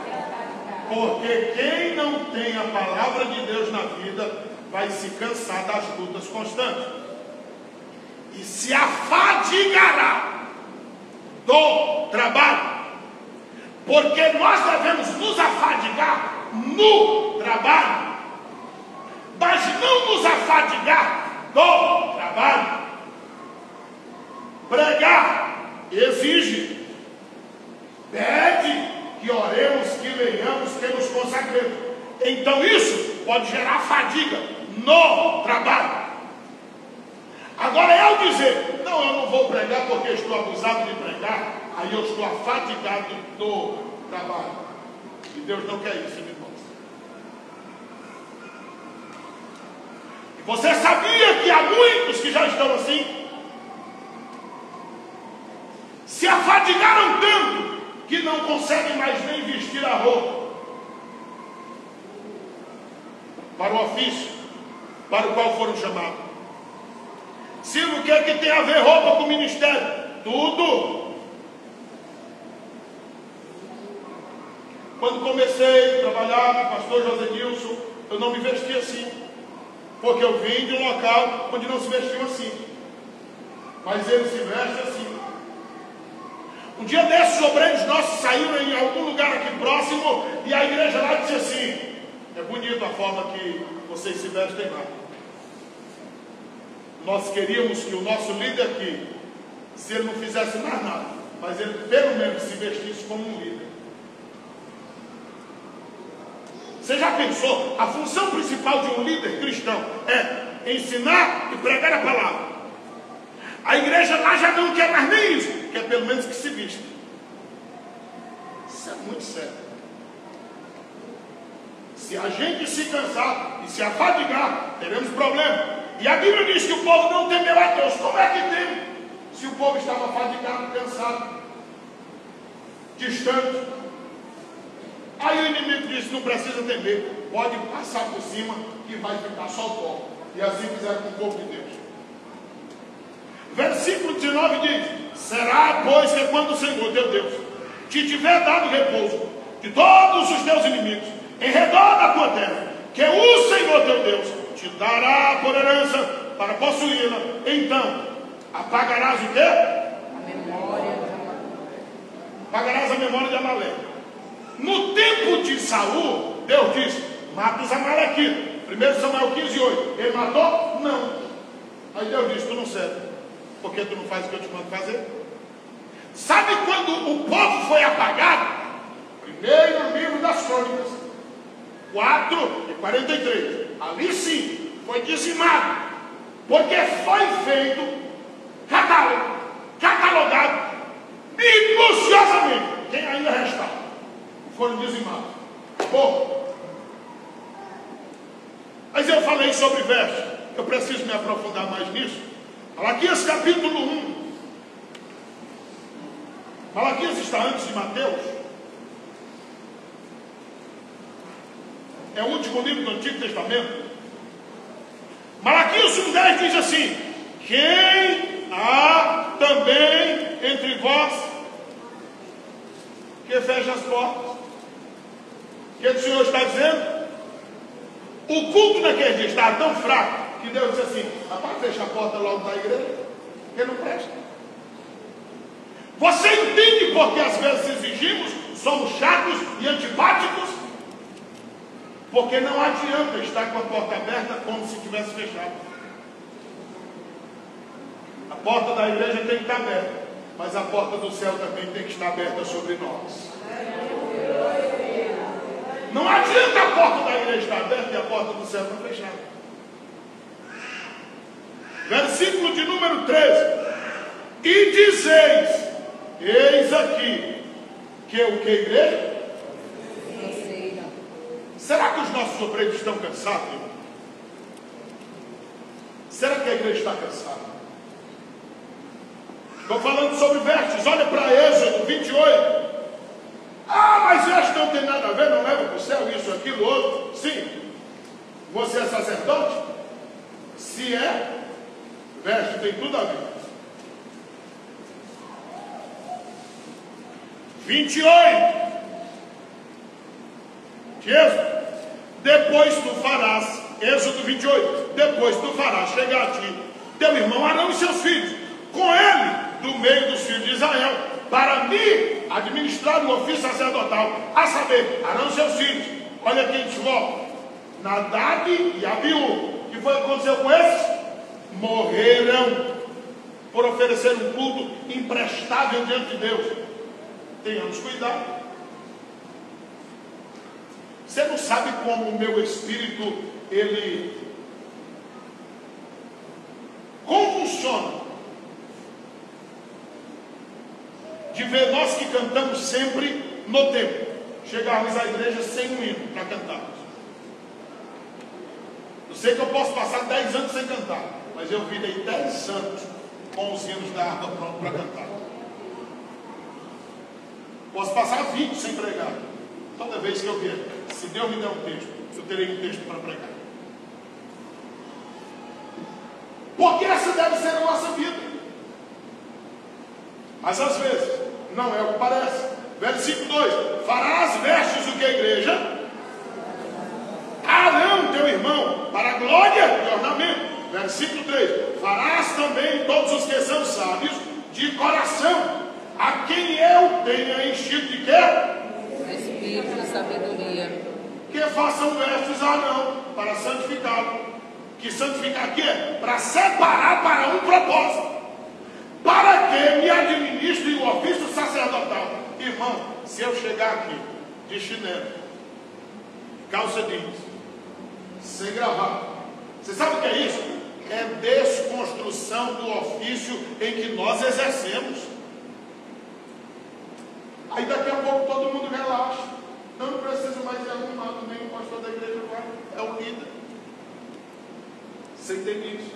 Porque quem não tem a palavra de Deus na vida vai se cansar das lutas constantes e se afadigará do trabalho, porque nós devemos nos afadigar no trabalho, mas não nos afadigar do trabalho. Pregar exige, pede que oremos, que leiamos, que nos consagremos. Então isso pode gerar fadiga no trabalho. Agora eu dizer, não, eu não vou pregar porque estou abusado de pregar, aí eu estou afadigado do trabalho. E Deus não quer isso, irmãos. E você sabia que há muitos que já estão assim? Se afadigaram tanto que não conseguem mais nem vestir a roupa para o ofício para o qual foram chamados. Silvio, o que é que tem a ver roupa com o ministério? Tudo. Quando comecei a trabalhar com o pastor José Nilson, eu não me vestia assim, porque eu vim de um local onde não se vestiu assim, mas ele se veste assim. Um dia desses, os obreiros nossos saíram em algum lugar aqui próximo e a igreja lá disse assim: é bonito a forma que vocês se vestem lá. Nós queríamos que o nosso líder aqui, se ele não fizesse mais nada, mas ele pelo menos se vestisse como um líder. Você já pensou? A função principal de um líder cristão é ensinar e pregar a palavra. A igreja lá já não quer mais nem isso, quer pelo menos que se vista. Isso é muito sério. Se a gente se cansar e se afadigar, teremos problema. E a Bíblia diz que o povo não temeu a Deus. Como é que tem? Se o povo estava afadigado, cansado, distante. Aí o inimigo disse: não precisa temer, pode passar por cima que vai ficar só o pó. E assim fizeram com o povo de Deus. Versículo 19 diz: será, pois, que quando o Senhor teu Deus te tiver dado repouso de todos os teus inimigos em redor da tua terra, que o Senhor teu Deus te dará por herança para possuí-la, então apagarás o quê? A memória. Apagarás a memória de Amaleque. No tempo de Saul, Deus disse: mata os amalequitas. 1 Samuel 15:8. Ele matou? Não. Aí Deus disse: tu não serve, porque tu não faz o que eu te mando fazer. Sabe quando o povo foi apagado? Primeiro livro das Crônicas 4:43. Ali sim foi dizimado, porque foi feito catalogado minuciosamente quem ainda restava. Foram dizimados. Bom, mas eu falei sobre veste, eu preciso me aprofundar mais nisso. Malaquias capítulo 1. Malaquias está antes de Mateus. É o último livro do Antigo Testamento. Malaquias 1:10 diz assim: quem há também entre vós que fecha as portas? O que o Senhor está dizendo? O culto naquele dia estava tão fraco que Deus disse assim: rapaz, fecha a porta logo da igreja, que não presta. Você entende porque às vezes exigimos, somos chatos e antipáticos? Porque não adianta estar com a porta aberta como se tivesse fechado. A porta da igreja tem que estar aberta. mas a porta do céu também tem que estar aberta sobre nós. Não adianta a porta da igreja estar aberta e a porta do céu não fechada. Versículo de número 13. E dizeis, eis aqui, que o que, igreja? Será que os nossos obreiros estão cansados, irmão? Será que a igreja está cansada? Estou falando sobre vestes, olha para Êxodo 28. Ah, mas vestes não tem nada a ver, não leva para o céu, isso, aquilo, outro. Sim. Você é sacerdote? Se é, veste tem tudo a ver. 28. De Êxodo. Depois tu farás, Êxodo 28. Depois tu farás chegar a ti teu irmão Arão e seus filhos, com ele do meio dos filhos de Israel, para me administrar o ofício sacerdotal, a saber, Arão e seus filhos. Olha aqui a gente volta. Nadab e Abiú. O que foi que aconteceu com esses? Morreram por oferecer um culto imprestável diante de Deus. Tenhamos cuidado. Você não sabe como o meu espírito, como funciona de ver nós que cantamos sempre no templo, chegarmos à igreja sem um hino para cantarmos. Eu sei que eu posso passar 10 anos sem cantar, mas eu virei 10 anos com os hinos da harpa pronto para cantar. Posso passar 20 sem pregar. Toda vez que eu vier, se Deus me der um texto, eu terei um texto para pregar. Porque essa deve ser a nossa vida. Mas às vezes, não é o que parece. Versículo 2: farás vestes o que, a igreja? Arão, teu irmão, para a glória e ornamento. Versículo 3: farás também todos os que são sábios de coração, a quem eu tenha enchido de quê? Espírito de sabedoria. Que façam vestes a Arão para santificá-lo. Que santificar aqui é para separar para um propósito, para que me administre o ofício sacerdotal. Irmão, se eu chegar aqui de chinelo, calça jeans, sem gravata, você sabe o que é isso? É desconstrução do ofício em que nós exercemos. Aí daqui a pouco todo mundo relaxa. Não precisa mais ser arrumado, nem o pastor da igreja vai, é o líder. Você entende isso?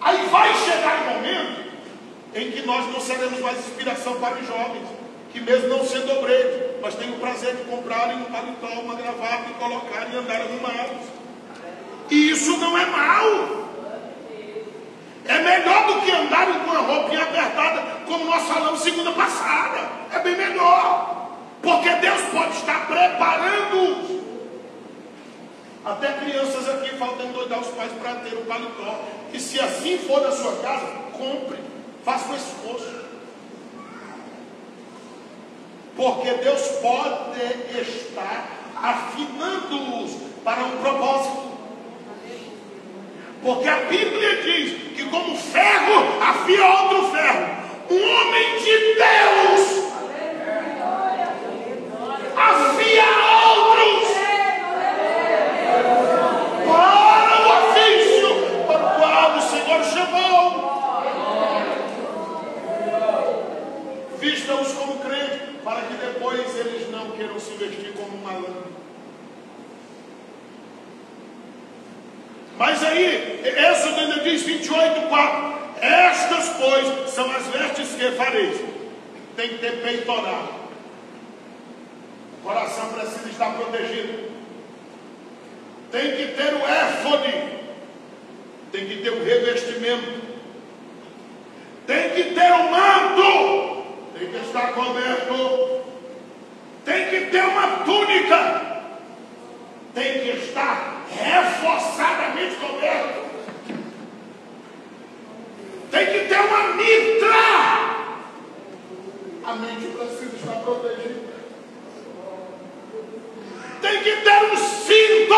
Aí vai chegar o momento em que nós não seremos mais inspiração para os jovens, que mesmo não sendo obreiros, mas têm o prazer de comprarem um paletó, uma gravata e colocarem e andar arrumados. E isso não é mal. É melhor do que andarem com a roupinha apertada, como nós falamos segunda passada. É bem melhor. Porque Deus pode estar preparando-os. Até crianças aqui faltam endoidar os pais para ter um paletó. E se assim for na sua casa, compre. Faça um esforço. Porque Deus pode estar afinando-os para um propósito. Porque a Bíblia diz que como ferro afia outro ferro, um homem de Deus afia outros para o ofício para o qual o Senhor chamou. Vista-os como crentes, para que depois eles não queiram se vestir como um malandro. Mas aí, Êxodo ainda diz 28:4: estas, pois, são as vestes que fareis. Tem que ter peitoral. O coração precisa estar protegido. Tem que ter o éfode. Tem que ter o revestimento. Tem que ter o manto. Tem que estar coberto. Tem que ter uma túnica. Tem que estar reforçadamente coberto. Tem que ter uma mitra. A mente precisa estar protegida. Tem que ter um cinto,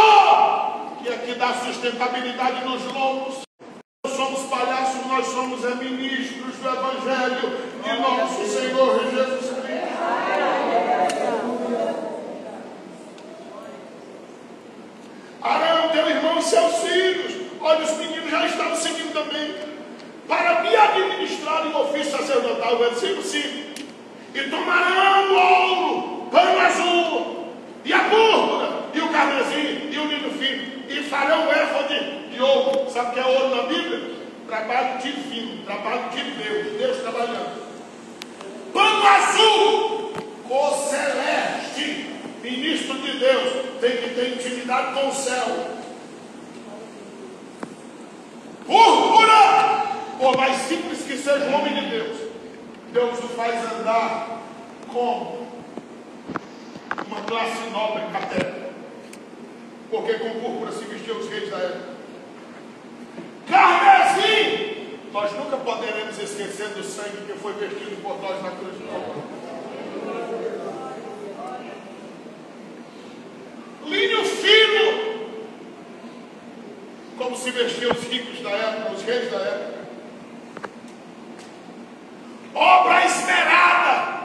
que aqui dá sustentabilidade nos lombos. Nós somos palhaços, nós somos irmãos é ministros do Evangelho de nosso Senhor Jesus Cristo. Arão, teu irmão e seus filhos, olha, os meninos já estavam seguindo também, para me administrar o ofício sacerdotal, versículo 5. E tomarão o ouro, pano azul, e a púrpura, e o carmesim, e o linho fino, e farão o éfode de ouro. Sabe o que é ouro na Bíblia? Trabalho divino, trabalho de Deus, Deus trabalhando. Pano azul, o celeste, ministro de Deus, tem que ter intimidade com o céu. Púrpura, por mais simples que seja o homem de Deus, Deus o faz andar com uma classe nobre catégoria, porque com púrpura se vestiam os reis da época. Carmesim, nós nunca poderemos esquecer do sangue que foi vestido por nós na cruz de Calvário. Linho fino, como se vestiam os ricos da época, os reis da época. Obra esmerada,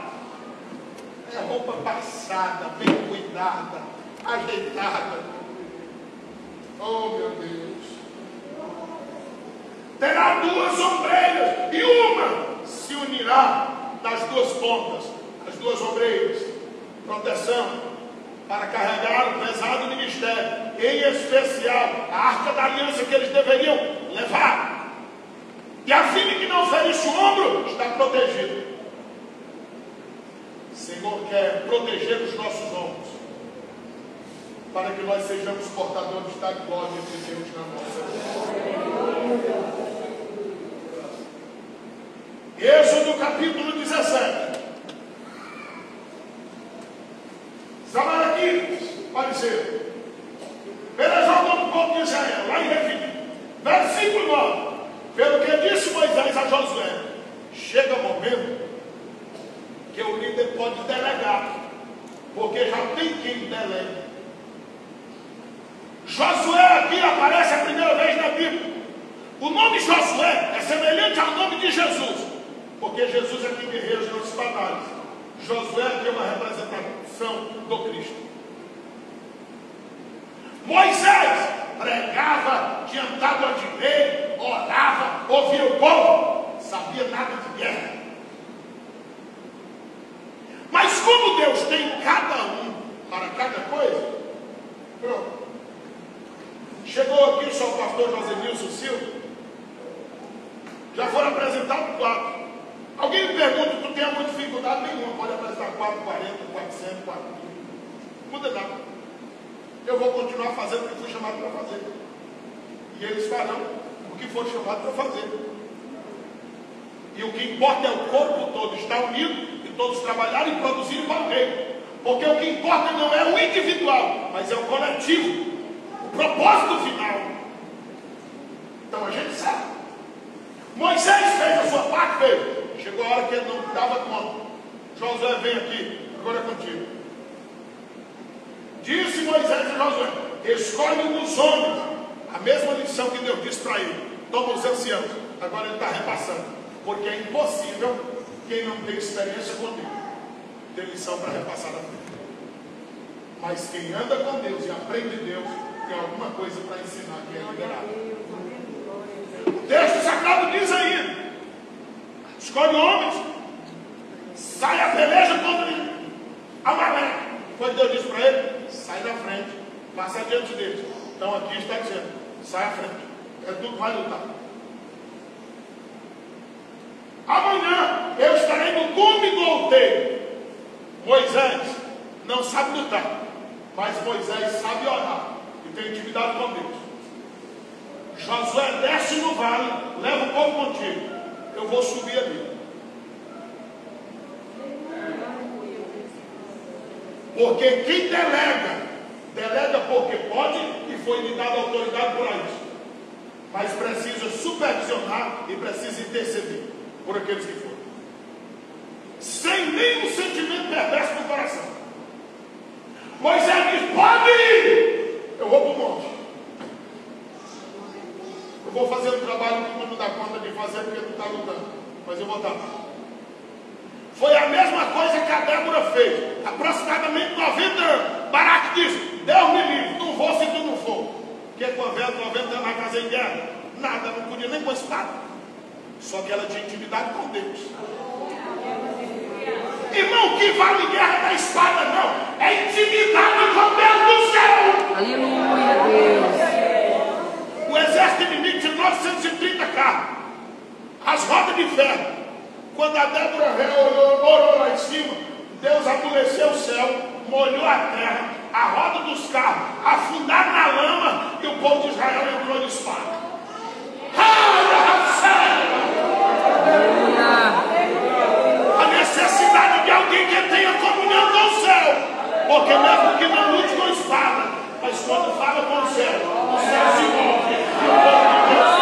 é roupa passada, bem cuidada, ajeitada. Oh, meu Deus. Terá duas ombreiras e uma se unirá nas duas pontas, as duas ombreiras. Proteção para carregar o pesado ministério, em especial a arca da aliança que eles deveriam levar. E a fim de que não ferisse o ombro, está protegido. O Senhor quer proteger os nossos ombros, para que nós sejamos portadores da glória de Deus na nossa vida. Êxodo capítulo 17. Os amalequitas, pode ser, pelejando no povo de Israel, lá em Refidim, versículo 9. Pelo que disse Moisés a Josué, chega o momento que o líder pode delegar, porque já tem quem delegue. Josué aqui aparece a primeira vez na Bíblia. O nome Josué é semelhante ao nome de Jesus, porque Jesus é quem guerreia as nossas batalhas. Josué aqui é uma representação do Cristo. Moisés pregava, tinha andado à direita, orava, ouvia o povo, sabia nada de guerra. Mas como Deus tem cada um para cada coisa, pronto. Chegou aqui só o pastor José Nilson Silva, já foram apresentados 4. Alguém me pergunta, tu tem muita dificuldade? Nenhuma, pode apresentar 4, 40, 400, 4 mil. Não muda nada. Eu vou continuar fazendo o que fui chamado para fazer. E eles farão o que for chamado para fazer. E o que importa é o corpo todo estar unido e todos trabalharem e produzirem para o reino. Porque o que importa não é o individual, mas é o coletivo. O propósito final. Então a gente sabe. Moisés fez a sua parte, fez. Chegou a hora que ele não dava conta. Josué, vem aqui, agora é contigo. Disse Moisés a Josué, escolhe um dos homens. A mesma lição que Deus disse para ele. Toma os anciãos. Agora ele está repassando. Porque é impossível quem não tem experiência com Deus ter lição para repassar a vida. Mas quem anda com Deus e aprende Deus, tem alguma coisa para ensinar que é liberado. O texto sagrado diz ainda, escolhe homens, sai a peleja contra Amaleque. Quando Deus disse para ele, sai da frente, passa adiante deles. Então aqui está dizendo, sai à frente, é tu que vai lutar. Amanhã eu estarei no cume do outeiro. Moisés não sabe lutar, mas Moisés sabe orar e tem intimidade com Deus. Josué desce no vale, leva o povo contigo. Eu vou subir ali. Porque quem delega porque pode e foi lhe dada autoridade para isso. Mas precisa supervisionar e precisa interceder por aqueles que foram. Sem nenhum sentimento perverso no coração. Moisés diz, pode ir. Eu vou para o monte. Eu vou fazer um trabalho que tu não dá conta de fazer porque tu está lutando, mas eu vou estar. Foi a mesma coisa que a Débora fez, aproximadamente 90 anos. Baraque disse: Deus me livre, não vou se tu não for. Porque com a velha 90 anos vai fazer em guerra? Nada, não podia nem com a espada. Só que ela tinha intimidade com Deus. Irmão, que vale guerra da espada não, é intimidade com Deus do céu. Aleluia, Deus. O exército inimigo tinha 930 carros, as rodas de ferro. Quando a Débora orou lá em cima, Deus amoleceu o céu, molhou a terra, a roda dos carros afundaram na lama e o povo de Israel entrou de espada. A necessidade de alguém que tenha comunhão com o céu, porque mesmo que não lute com espada, mas quando fala com o céu se move e o povo de Deus.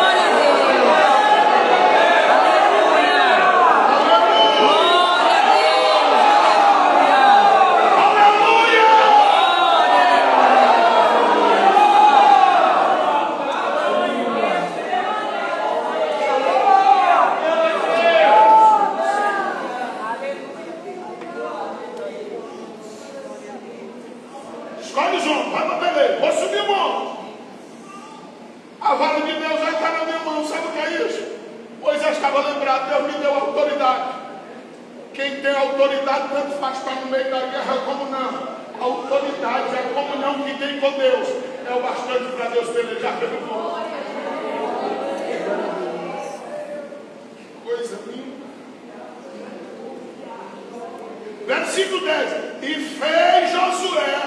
Versículo 10: e fez Josué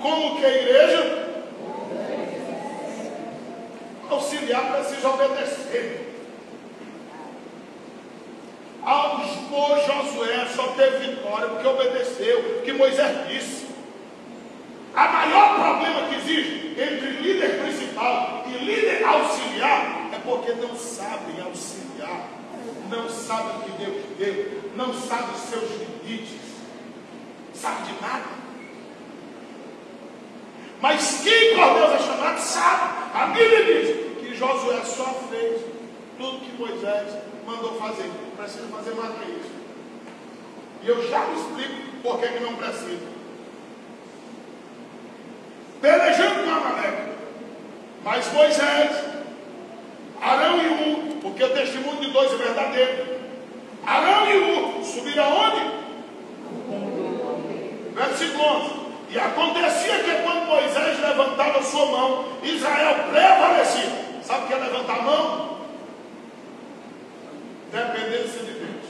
como que a igreja auxiliar precisa obedecer. O Josué só teve vitória porque obedeceu, porque Moisés disse. A maior problema que existe entre líder principal e líder auxiliar é porque não sabem auxiliar, não sabem o que Deus deu, não sabem os seus limites, sabe de nada. Mas quem por Deus é chamado sabe. A Bíblia diz que Josué só fez tudo que Moisés mandou fazer. Não precisa fazer mais que isso. E eu já me explico por que não precisa. Pelejando com Amaleque, mas Moisés, Arão e Hur, porque o testemunho de dois é verdadeiro. Arão e Hur subiram aonde? Versículo 11: e acontecia que quando Moisés levantava sua mão, Israel prevalecia. Sabe o que é levantar a mão? Dependência de Deus.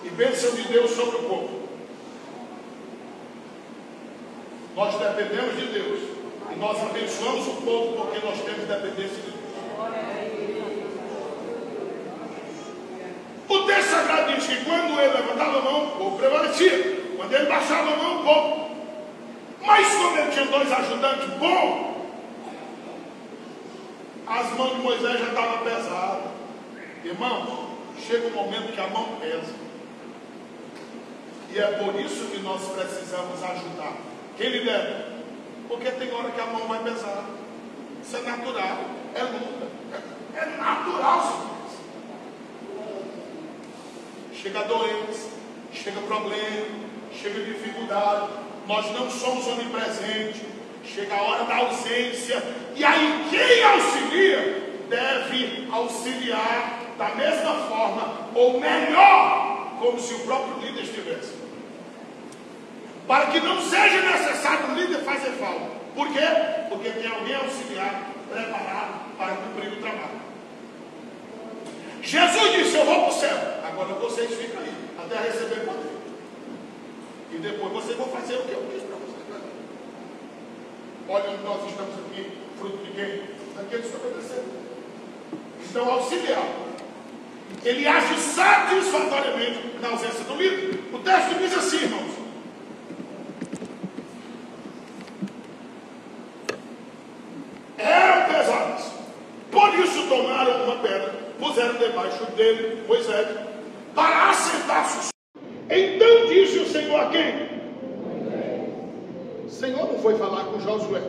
E bênção de Deus sobre o povo. Nós dependemos de Deus. E nós abençoamos o povo porque nós temos dependência de Deus. O texto sagrado diz que quando ele levantava a mão, o povo prevalecia. Quando ele baixava a mão, o povo. Mas como ele tinha dois ajudantes bons, as mãos de Moisés já estavam pesadas. Irmão, chega um momento que a mão pesa. E é por isso que nós precisamos ajudar. Quem lidera? Porque tem hora que a mão vai pesar. Isso é natural. É luta. É natural, senhor. Chega doença, chega problema, chega dificuldade. Nós não somos onipresentes. Chega a hora da ausência. E aí quem auxilia deve auxiliar da mesma forma, ou melhor, como se o próprio líder estivesse. Para que não seja necessário o líder fazer falta. Por quê? Porque tem alguém auxiliar, preparado para cumprir o trabalho. Jesus disse: eu vou para o céu. Agora vocês ficam aí, até receber poder. E depois vocês vão fazer o que eu disse para vocês fazer. Olha onde nós estamos aqui, fruto de quem? Daqueles que obedeceram. Então, auxiliar, ele age satisfatoriamente na ausência do líder. O texto diz assim, irmãos: eram pesados, por isso tomaram uma pedra, puseram debaixo dele, Moisés, para assentar-se. Então disse o Senhor a quem? O Senhor não foi falar com Josué.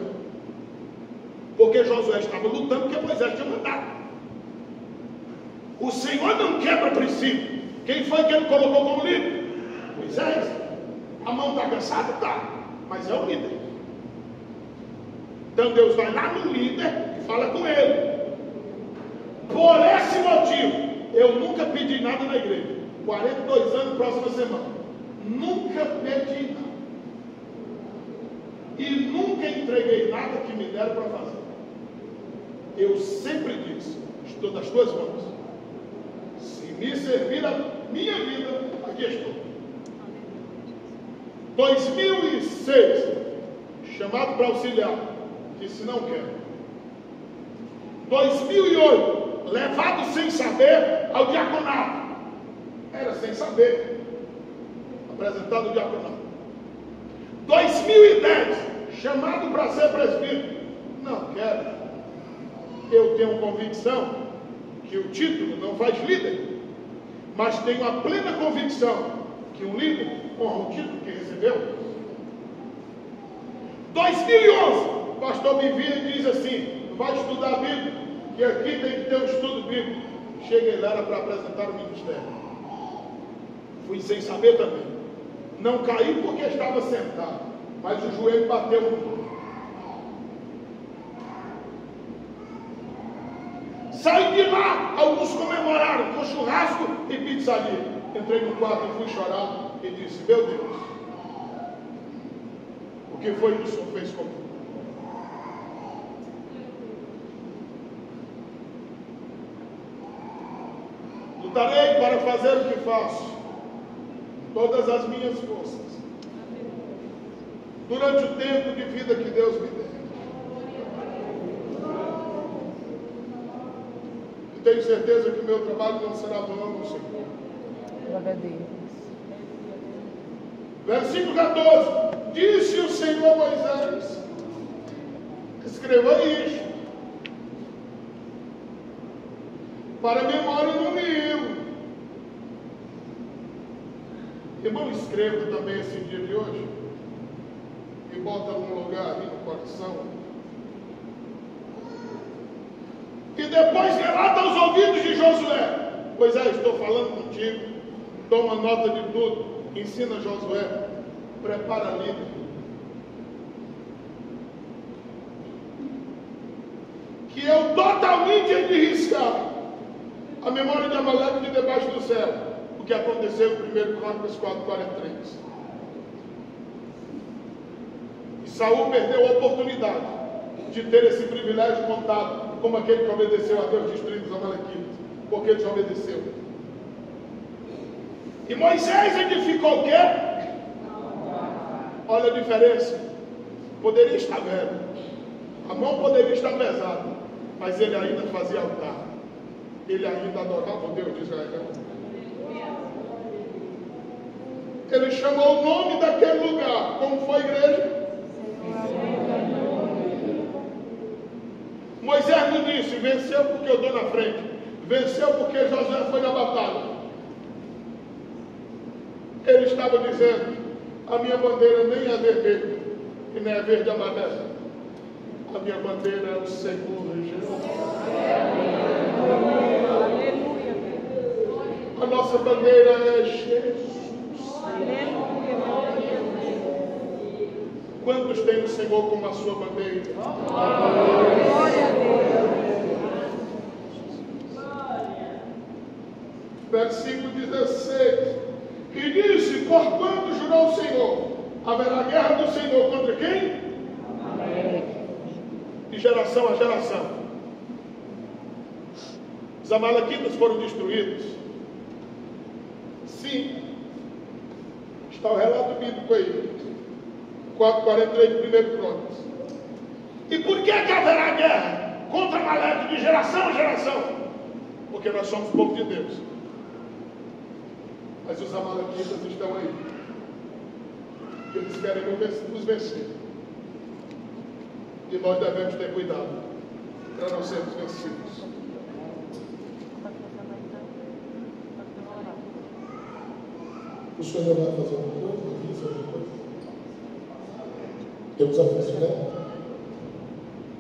Porque Josué estava lutando porque Moisés tinha mandado. O Senhor não quebra princípio. Quem foi que ele colocou como líder? Moisés. A mão está cansada? Tá. Mas é o líder. Então Deus vai lá no líder e fala com ele. Por esse motivo, eu nunca pedi nada na igreja. 42 anos, próxima semana. Nunca pedi nada. E nunca entreguei nada que me deram para fazer. Eu sempre disse, estou nas tuas mãos. Se me servir a minha vida, aqui estou. 2006, chamado para auxiliar, disse não quero. 2008, levado sem saber ao diaconato. Era sem saber. Apresentado ao diaconato. 2010, chamado para ser presbítero. Não quero. Eu tenho convicção que o título não faz líder, mas tenho a plena convicção que um líder honra o título que recebeu. 2011, o pastor me vira e diz assim: vai estudar a Bíblia, que aqui tem que ter um estudo bíblico. Cheguei lá, era para apresentar o ministério. Fui sem saber também. Não caí porque estava sentado, mas o joelho bateu no chão. Saí de lá, alguns comemoraram com churrasco e pizzaria. Entrei no quarto e fui chorar e disse: meu Deus, o que foi que o Senhor fez comigo? Lutarei para fazer o que faço, todas as minhas forças, durante o tempo de vida que Deus me deu. Tenho certeza que o meu trabalho não será vão no Senhor. Glória a Deus. Versículo 14. Disse o Senhor a Moisés: escreva isto para memória no livro. Irmão, escreva também esse dia de hoje e bota num lugar ali no coração. E depois relata aos ouvidos de Josué: Moisés, estou falando contigo, toma nota de tudo, ensina Josué, prepara líder. Que eu totalmente hei de riscar a memória de Amaleque de debaixo do céu, o que aconteceu em 1 Crônicas 4:43. E Saul perdeu a oportunidade de ter esse privilégio contado como aquele que obedeceu a Deus, destruindo os amalequitas, porque desobedeceu. E Moisés edificou o quê? Olha a diferença. Poderia estar velho, a mão poderia estar pesada, mas ele ainda fazia altar, ele ainda adorava o Deus de Israel. Ele chamou o nome daquele lugar, como foi a igreja? Moisés não disse: venceu porque eu estou na frente, venceu porque Josué foi na batalha. Ele estava dizendo: a minha bandeira nem é vermelha e nem é verde amarela, a minha bandeira é o Senhor Jesus. A nossa bandeira é Jesus. Quantos têm o Senhor como a sua bandeira? Glória a Deus. Versículo 16. E disse: porquanto jurou o Senhor, haverá guerra do Senhor contra quem? De geração a geração. Os amalequitas foram destruídos. Sim. Está o relato bíblico aí. 4:43 de 1 Crônicas. E por que haverá guerra contra Amaleque de geração a geração? Porque nós somos povo de Deus. Mas os amalequitas estão aí. Eles querem nos vencer. E nós devemos ter cuidado para não sermos vencidos. O senhor ainda vai fazer alguma coisa? Vai fazer alguma coisa? Temos a festa, né?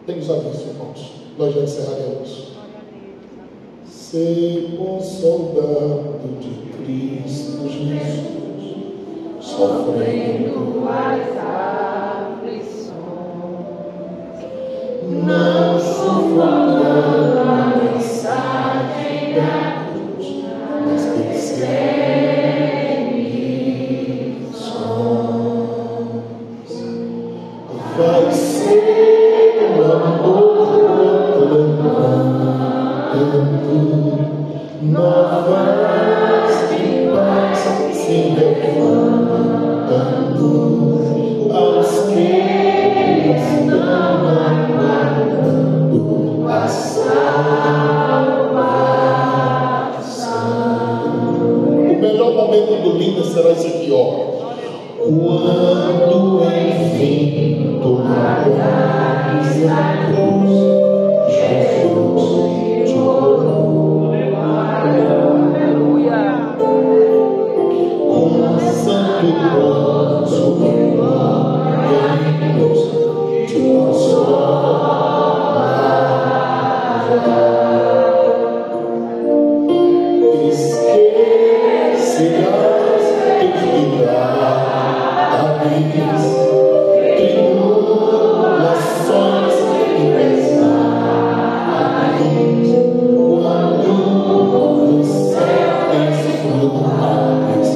Tem os avisos, irmãos. Nós já encerraremos. Ser um soldado de Cristo Jesus, sofrendo as aflições, não sufocando a mensagem da cruz, mas perseguições. Vai ser o amor proclamando novas vidas se levantando aos que estão aguardando a salvação. O melhor momento do líder será esse aqui, ó. Quando enfim tu largares a cruz, Jesus chorou. aleluia, Com santo gozo e glória em Deus te consolará. Esquecerás teus milagres, tribulações e pesares, quando você desfrutares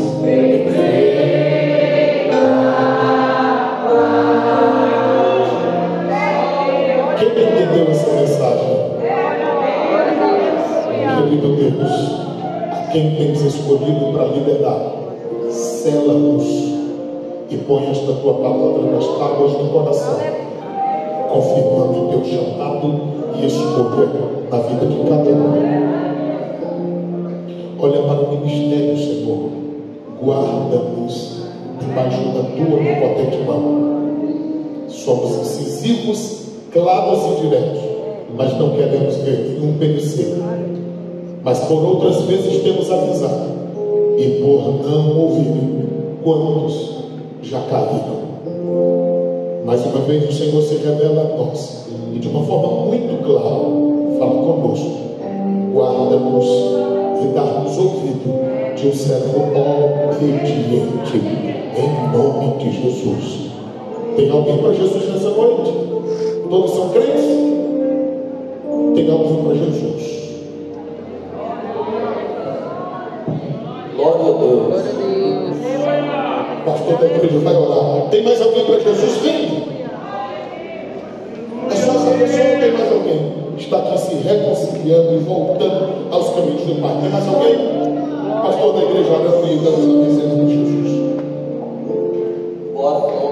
Quem entendeu essa mensagem? Querido Deus, a quem tens escolhido para liderar, sela-nos e põe esta tua palavra nas tábuas do coração, confirmando o teu chamado e escolha na vida de cada um. Olha para o ministério, Senhor, guarda-nos debaixo da tua potente mão. Somos incisivos, claros e diretos, mas não queremos ver nenhum perecer. Mas por outras vezes temos avisado, e por não ouvir, quantos já caíram. Mais uma vez o Senhor se revela a nós, e de uma forma muito clara, fala conosco, guarda-nos e dá-nos ouvido de um servo obediente, em nome de Jesus. Tem alguém para Jesus nessa noite? Todos são crentes? Tem alguém para Jesus? Glória a Deus. glória a Deus, Pastor da igreja vai orar. Tem mais alguém para Jesus? Vem. É só essa pessoa ou tem mais alguém? Está aqui se reconciliando e voltando aos caminhos do Pai. Tem mais alguém? Pastor da igreja orando e dando a presença de Jesus. Glória a Deus.